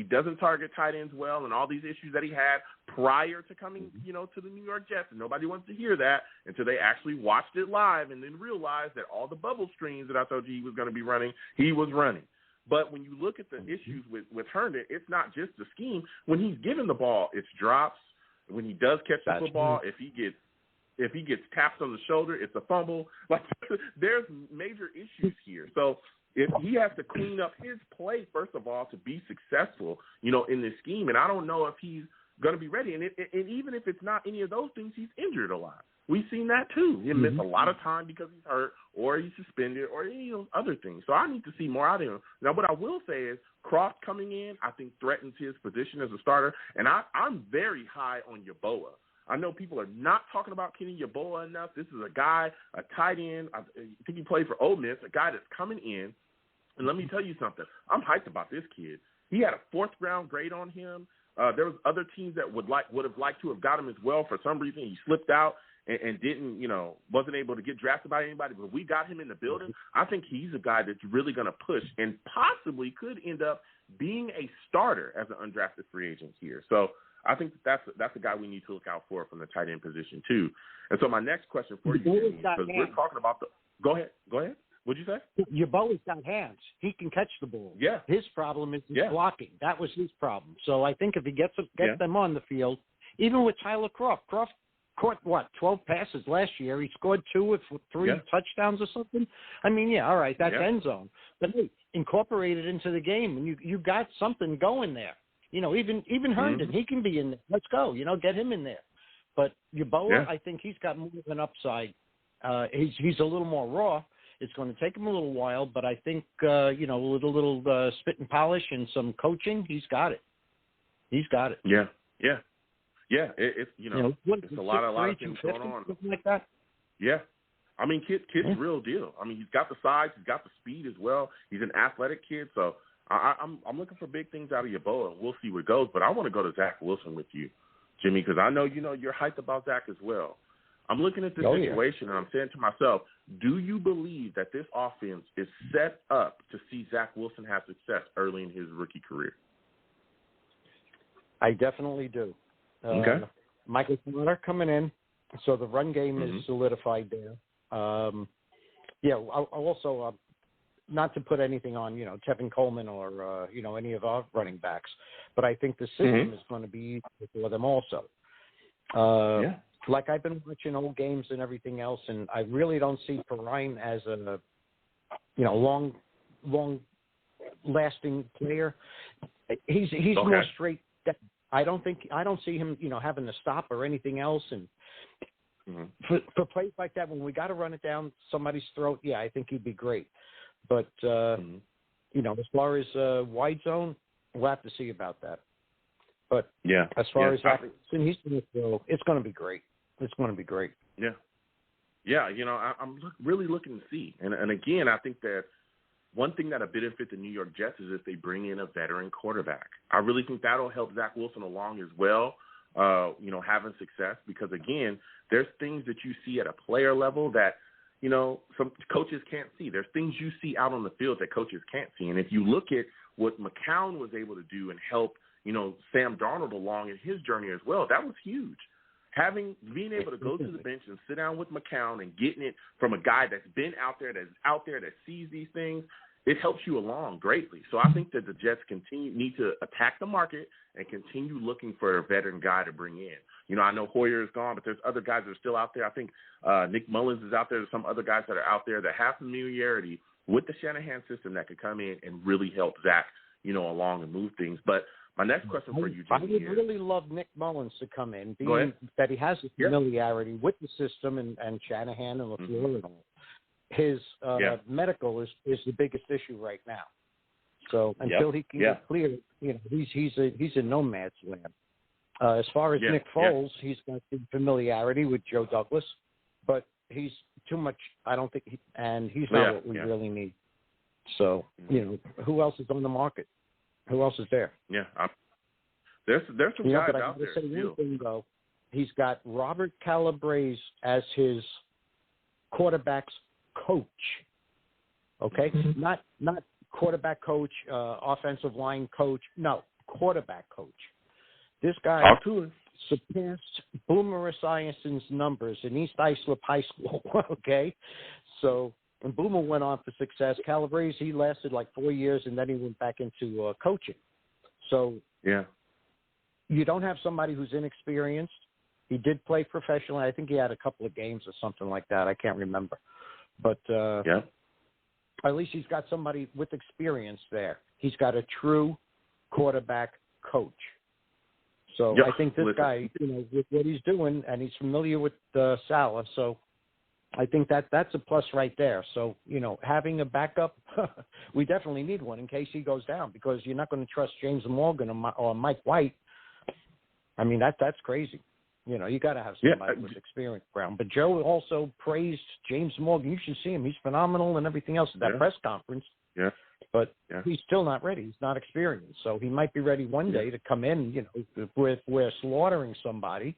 doesn't target tight ends well and all these issues that he had prior to coming, to the New York Jets. And nobody wants to hear that until they actually watched it live and then realized that all the bubble screens that I told you he was going to be running, he was running. But when you look at the issues with Herndon, it's not just the scheme. When he's given the ball, it's drops. When he does catch the football, if he gets tapped on the shoulder, it's a fumble. Like there's major issues here. So if he has to clean up his play, first of all, to be successful, in this scheme, and I don't know if he's going to be ready. And even if it's not any of those things, he's injured a lot. We've seen that too. He missed a lot of time because he's hurt or he's suspended or any of those other things. So I need to see more out of him. Now, what I will say is Croft coming in, I think threatens his position as a starter. And I'm very high on Yeboah. I know people are not talking about Kenny Yeboah enough. This is a guy, a tight end. I think he played for Ole Miss, a guy that's coming in. And let me tell you something. I'm hyped about this kid. He had a 4th round grade on him. There was other teams that would have liked to have got him as well. For some reason, he slipped out and didn't, wasn't able to get drafted by anybody. But we got him in the building. I think he's a guy that's really going to push and possibly could end up being a starter as an undrafted free agent here. So I think that's a guy we need to look out for from the tight end position too. And so my next question for you, because we're talking about go ahead. What'd you say? Yeboah's got hands. He can catch the ball. Yeah. His problem is his blocking. That was his problem. So I think if he gets them on the field, even with Tyler Croft caught, 12 passes last year. He scored 2 with 3 touchdowns or something. I mean, all right, that's end zone. But hey, incorporate it into the game, and you got something going there. Even Herndon, he can be in there. Let's go. Get him in there. But Yeboah, I think he's got more of an upside. He's a little more raw. It's going to take him a little while, but I think, with a little spit and polish and some coaching, he's got it. He's got it. Yeah. It's a lot of things going on. Something like that. Yeah. I mean, kid's real deal. I mean, he's got the size, he's got the speed as well. He's an athletic kid, so I'm looking for big things out of Yeboah, and we'll see where it goes. But I want to go to Zach Wilson with you, Jimmy, because I know you're hyped about Zach as well. I'm looking at this situation, and I'm saying to myself, do you believe that this offense is set up to see Zach Wilson have success early in his rookie career? I definitely do. Okay. Michael Carter coming in, so the run game is solidified there. I'll also, not to put anything on, Tevin Coleman or, any of our running backs, but I think the system is going to be easy for them also. Like I've been watching old games and everything else, and I really don't see Perrine as a, long lasting player. He's more straight. I don't see him, having to stop or anything else. And for plays like that, when we got to run it down somebody's throat, I think he'd be great. But as far as wide zone, we'll have to see about that. But as far as he's going to throw, it's going to be great. It's going to be great. Yeah. I'm really looking to see. And again, I think that one thing that'll benefit the New York Jets is if they bring in a veteran quarterback. I really think that'll help Zach Wilson along as well, having success. Because, again, there's things that you see at a player level that, some coaches can't see. There's things you see out on the field that coaches can't see. And if you look at what McCown was able to do and help, Sam Darnold along in his journey as well, that was huge. Being able to go to the bench and sit down with McCown and getting it from a guy that's been out there, that sees these things, it helps you along greatly. So I think that the Jets need to attack the market and continue looking for a veteran guy to bring in. I know Hoyer is gone, but there's other guys that are still out there. I think Nick Mullins is out there. There's some other guys that are out there that have familiarity with the Shanahan system that could come in and really help Zach, along and move things. But my next question for you, Jimmy, I would really love Nick Mullins to come in, being that he has a familiarity with the system and Shanahan and LaFleur and all. His medical is the biggest issue right now. So until he can get cleared, he's in no man's land. As far as Nick Foles, he's got the familiarity with Joe Douglas, but he's too much. I don't think, he's not what we really need. So who else is on the market? Who else is there? Yeah, there's some guys but out there. Say one thing though, he's got Robert Calabrese as his quarterback's coach. Okay, not quarterback coach, offensive line coach. No, quarterback coach. This guy surpassed Boomer Esiason's numbers in East Islip High School. Okay, so when Boomer went on for success, Calabrese, he lasted like 4 years, and then he went back into coaching. So you don't have somebody who's inexperienced. He did play professionally. I think he had a couple of games or something like that. I can't remember. But at least he's got somebody with experience there. He's got a true quarterback coach. So I think this guy, with what he's doing, and he's familiar with Salah, so I think that's a plus right there. So, having a backup, we definitely need one in case he goes down, because you're not going to trust James Morgan or Mike White. I mean, that's crazy. You got to have somebody with experience around. But Joe also praised James Morgan. You should see him. He's phenomenal and everything else at that press conference. Yeah. But he's still not ready. He's not experienced. So he might be ready one day to come in, if we're slaughtering somebody,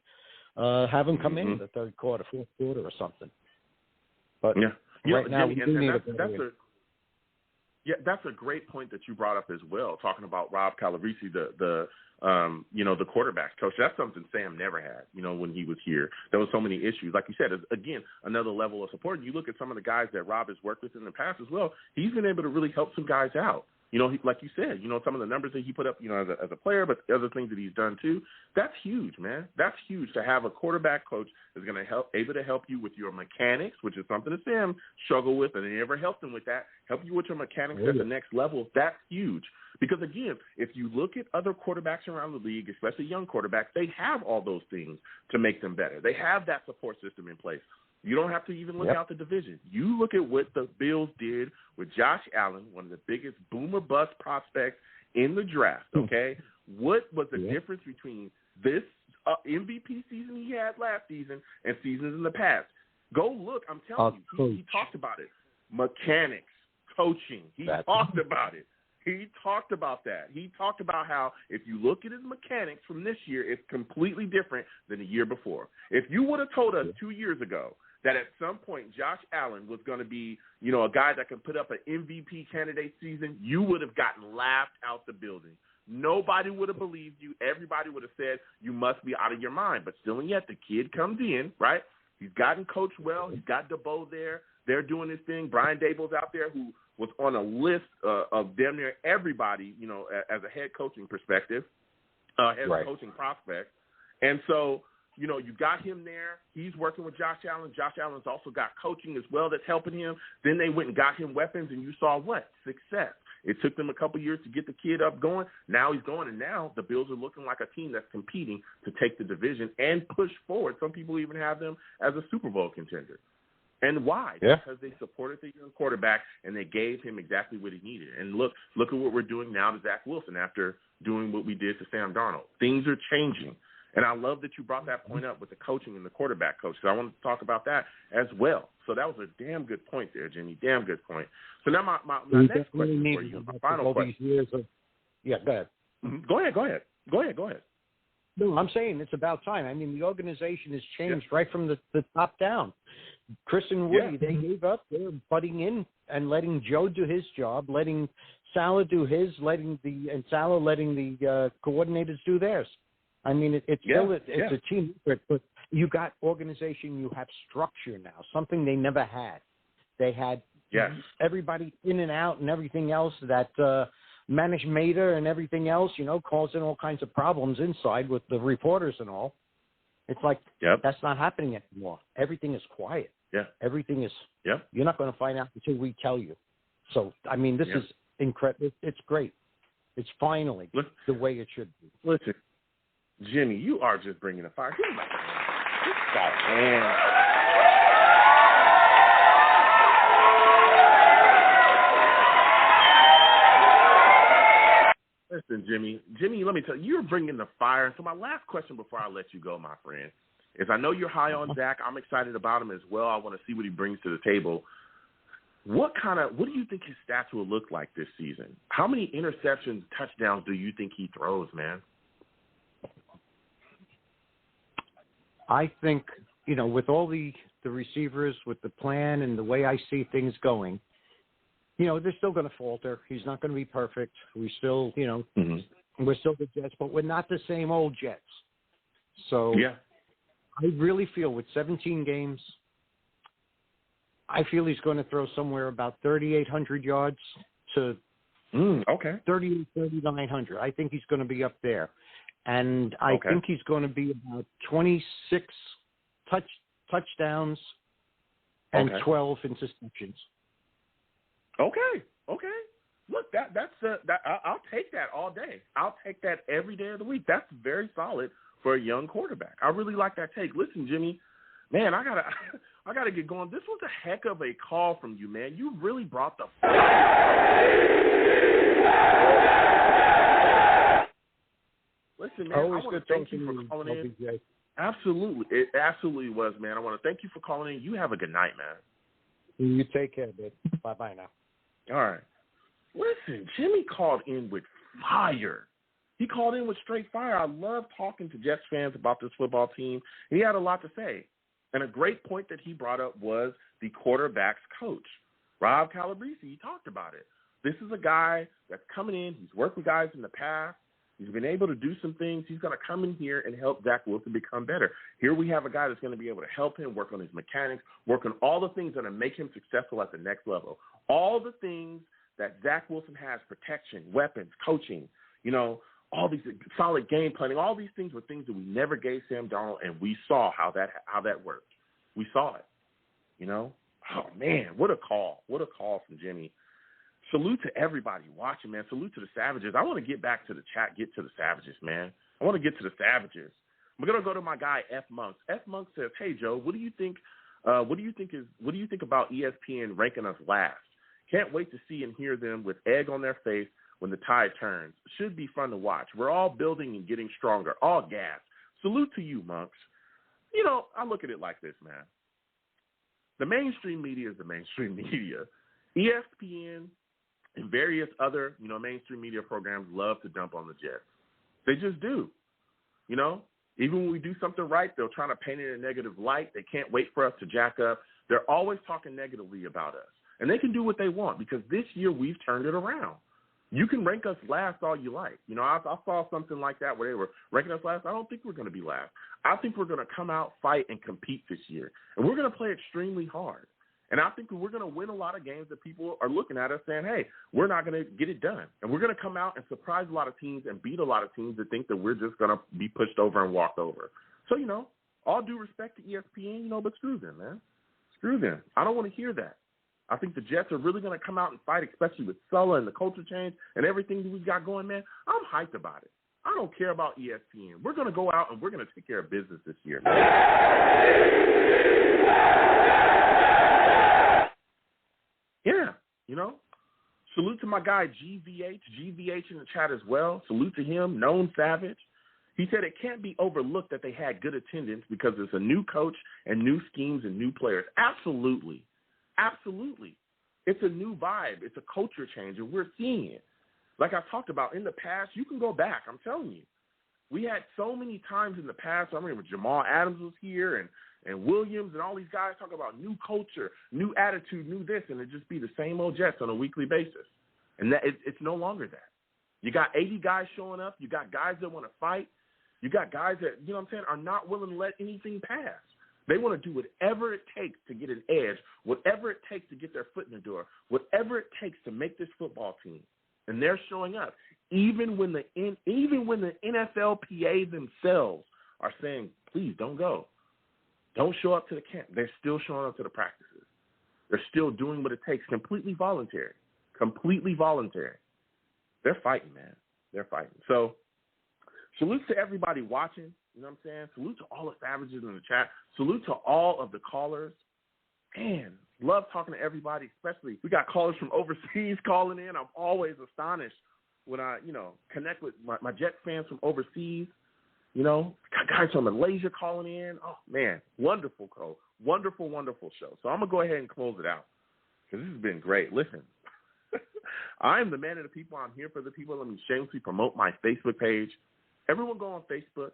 have him come in the third quarter, fourth quarter or something. But right now, Jimmy, we do need that's a great point that you brought up as well, talking about Rob Calabrese, the quarterback's coach. That's something Sam never had, when he was here. There was so many issues. Like you said, again, another level of support. You look at some of the guys that Rob has worked with in the past as well. He's been able to really help some guys out. Like you said, some of the numbers that he put up, as a player, but the other things that he's done too. That's huge, man. That's huge to have a quarterback coach that's going to able to help you with your mechanics, which is something that Sam struggled with, and they never helped him with that. Help you with your mechanics at the next level. That's huge. Because again, if you look at other quarterbacks around the league, especially young quarterbacks, they have all those things to make them better. They have that support system in place. You don't have to even look out the division. You look at what the Bills did with Josh Allen, one of the biggest boomer bust prospects in the draft, okay? What was the difference between this MVP season he had last season and seasons in the past? Go look. I'm telling you, he talked about it. Mechanics, coaching. He talked about it. He talked about that. He talked about how if you look at his mechanics from this year, it's completely different than the year before. If you would have told us 2 years ago that at some point Josh Allen was going to be, a guy that can put up an MVP candidate season, you would have gotten laughed out the building. Nobody would have believed you. Everybody would have said you must be out of your mind. But still and yet, the kid comes in, right? He's gotten coached well. He's got DeBoe there. They're doing his thing. Brian Dable's out there, who was on a list of damn near everybody, as a head coaching perspective, as a coaching prospect. And so, you got him there. He's working with Josh Allen. Josh Allen's also got coaching as well that's helping him. Then they went and got him weapons, and you saw what? Success. It took them a couple years to get the kid up going. Now he's going, and now the Bills are looking like a team that's competing to take the division and push forward. Some people even have them as a Super Bowl contender. And why? Because they supported the young quarterback, and they gave him exactly what he needed. And look at what we're doing now to Zach Wilson after doing what we did to Sam Darnold. Things are changing. And I love that you brought that point up with the coaching and the quarterback coach, because I wanted to talk about that as well. So that was a damn good point there, Jimmy. Damn good point. So now my next question for you, my final question. Go ahead. Go ahead. No, I'm saying it's about time. I mean, the organization has changed right from the top down. Chris and Woody, they gave up. They're butting in and letting Joe do his job, letting Salah do his, letting the coordinators do theirs. I mean, it's a team effort, but you got organization, you have structure now, something they never had. They had everybody in and out and everything else that management and everything else, causing all kinds of problems inside with the reporters and all. It's like that's not happening anymore. Everything is quiet. Yeah. Everything is you're not going to find out until we tell you. So, I mean, this is incredible. It's great. It's finally the way it should be. Listen, Jimmy, you are just bringing a fire. Man. Listen, Jimmy, let me tell you, you're bringing the fire. So my last question before I let you go, my friend, is I know you're high on Zach. I'm excited about him as well. I want to see what he brings to the table. What do you think his stats will look like this season? How many interceptions, touchdowns do you think he throws, man? I think, with all the receivers, with the plan and the way I see things going, they're still going to falter. He's not going to be perfect. We still, we're still the Jets, but we're not the same old Jets. So I really feel with 17 games, I feel he's going to throw somewhere about 3,800 yards to 3,900. I think he's going to be up there. And I think he's going to be about 26 touchdowns and 12 interceptions. Okay. Look, I'll take that all day. I'll take that every day of the week. That's very solid for a young quarterback. I really like that take. Listen, Jimmy, man, I gotta get going. This was a heck of a call from you, man. You really brought the Listen, man, always I want good to thank you for calling in. LBJ. Absolutely. It absolutely was, man. I want to thank you for calling in. You have a good night, man. You take care, babe. Bye-bye now. All right. Listen, Jimmy called in with fire. He called in with straight fire. I love talking to Jets fans about this football team. He had a lot to say. And a great point that he brought up was the quarterback's coach, Rob Calabrese. He talked about it. This is a guy that's coming in. He's worked with guys in the past. He's been able to do some things. He's going to come in here and help Zach Wilson become better. Here we have a guy that's going to be able to help him work on his mechanics, work on all the things that are make him successful at the next level. All the things that Zach Wilson has, protection, weapons, coaching, all these solid game planning, all these things were things that we never gave Sam Darnold, and we saw how that worked. We saw it, Oh, man, what a call. What a call from Jimmy. Salute to everybody watching, man. Salute to the Savages. I want to get back to the chat, get to the Savages, man. I want to get to the Savages. I'm going to go to my guy, F. Monks. F. Monks says, hey, Joe, what do you think about ESPN ranking us last? Can't wait to see and hear them with egg on their face when the tide turns. Should be fun to watch. We're all building and getting stronger. All gas. Salute to you, Monks. I look at it like this, man. The mainstream media is the mainstream media. ESPN and various other, mainstream media programs love to dump on the Jets. They just do. Even when we do something right, they'll try to paint it in a negative light. They can't wait for us to jack up. They're always talking negatively about us. And they can do what they want because this year we've turned it around. You can rank us last all you like. I saw something like that where they were ranking us last. I don't think we're going to be last. I think we're going to come out, fight, and compete this year. And we're going to play extremely hard. And I think we're going to win a lot of games that people are looking at us saying, hey, we're not going to get it done. And we're going to come out and surprise a lot of teams and beat a lot of teams that think that we're just going to be pushed over and walked over. So, all due respect to ESPN, but screw them, man. Screw them. I don't want to hear that. I think the Jets are really going to come out and fight, especially with Sulla and the culture change and everything that we've got going, man. I'm hyped about it. I don't care about ESPN. We're going to go out and we're going to take care of business this year, man. Yeah, Salute to my guy, GVH in the chat as well. Salute to him, known Savage. He said it can't be overlooked that they had good attendance because it's a new coach and new schemes and new players. Absolutely. It's a new vibe. It's a culture change, and we're seeing it. Like I talked about in the past, you can go back. I'm telling you. We had so many times in the past. I remember Jamal Adams was here, and Williams and all these guys talk about new culture, new attitude, new this, and it just be the same old Jets on a weekly basis. And that it's no longer that. You got 80 guys showing up. You got guys that want to fight. You got guys that, you know what I'm saying, are not willing to let anything pass. They want to do whatever it takes to get an edge, whatever it takes to get their foot in the door, whatever it takes to make this football team. And they're showing up. Even when the NFLPA themselves are saying, please don't go. Don't show up to the camp. They're still showing up to the practices. They're still doing what it takes, completely voluntary. Completely voluntary. They're fighting, man. They're fighting. So salute to everybody watching. You know what I'm saying? Salute to all the savages in the chat. Salute to all of the callers. Man, love talking to everybody, especially we got callers from overseas calling in. I'm always astonished when I, connect with my Jets fans from overseas. Got guys from Malaysia calling in. Oh, man, wonderful call. Wonderful, wonderful show. So I'm going to go ahead and close it out because this has been great. Listen, I'm the man of the people. I'm here for the people. Let me shamelessly promote my Facebook page. Everyone go on Facebook,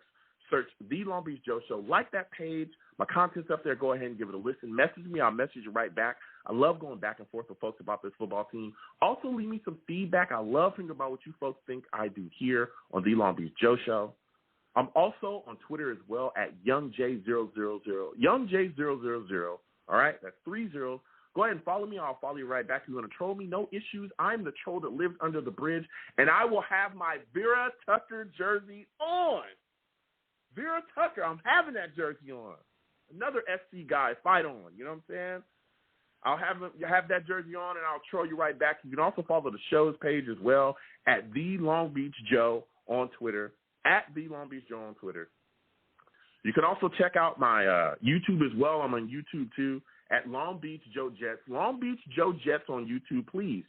search The Long Beach Joe Show. Like that page. My content's up there. Go ahead and give it a listen. Message me. I'll message you right back. I love going back and forth with folks about this football team. Also, leave me some feedback. I love hearing about what you folks think I do here on The Long Beach Joe Show. I'm also on Twitter as well at YoungJ000. YoungJ000. All right? That's 3 zeros. Go ahead and follow me. I'll follow you right back. If you want to troll me, no issues. I'm the troll that lives under the bridge, and I will have my VERA-TUCKER jersey on. VERA-TUCKER, I'm having that jersey on. Another SC guy, fight on. You know what I'm saying? I'll have that jersey on, and I'll troll you right back. You can also follow the show's page as well at The Long Beach Joe on Twitter, at The Long Beach Joe on Twitter. You can also check out my YouTube as well. I'm on YouTube too at Long Beach Joe Jets. Long Beach Joe Jets on YouTube. Please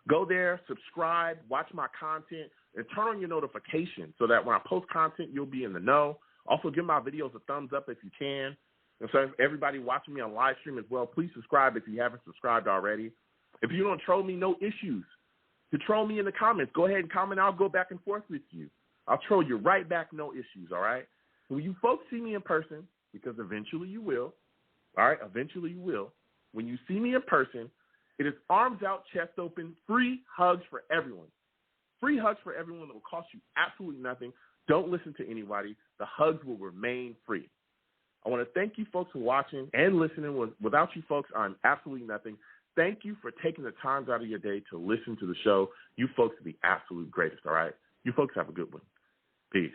go there, subscribe, watch my content, and turn on your notifications so that when I post content, you'll be in the know. Also, give my videos a thumbs up if you can. And so everybody watching me on live stream as well, please subscribe if you haven't subscribed already. If you don't troll me, no issues. To troll me in the comments, go ahead and comment. I'll go back and forth with you. I'll troll you right back, no issues, all right? When you folks see me in person, because eventually you will, all right, eventually you will. When you see me in person, it is arms out, chest open, free hugs for everyone. Free hugs for everyone that will cost you absolutely nothing. Don't listen to anybody. The hugs will remain free. I want to thank you folks for watching and listening. Without you folks, I'm absolutely nothing. Thank you for taking the time out of your day to listen to the show. You folks are the absolute greatest, all right? You folks have a good one. Peace.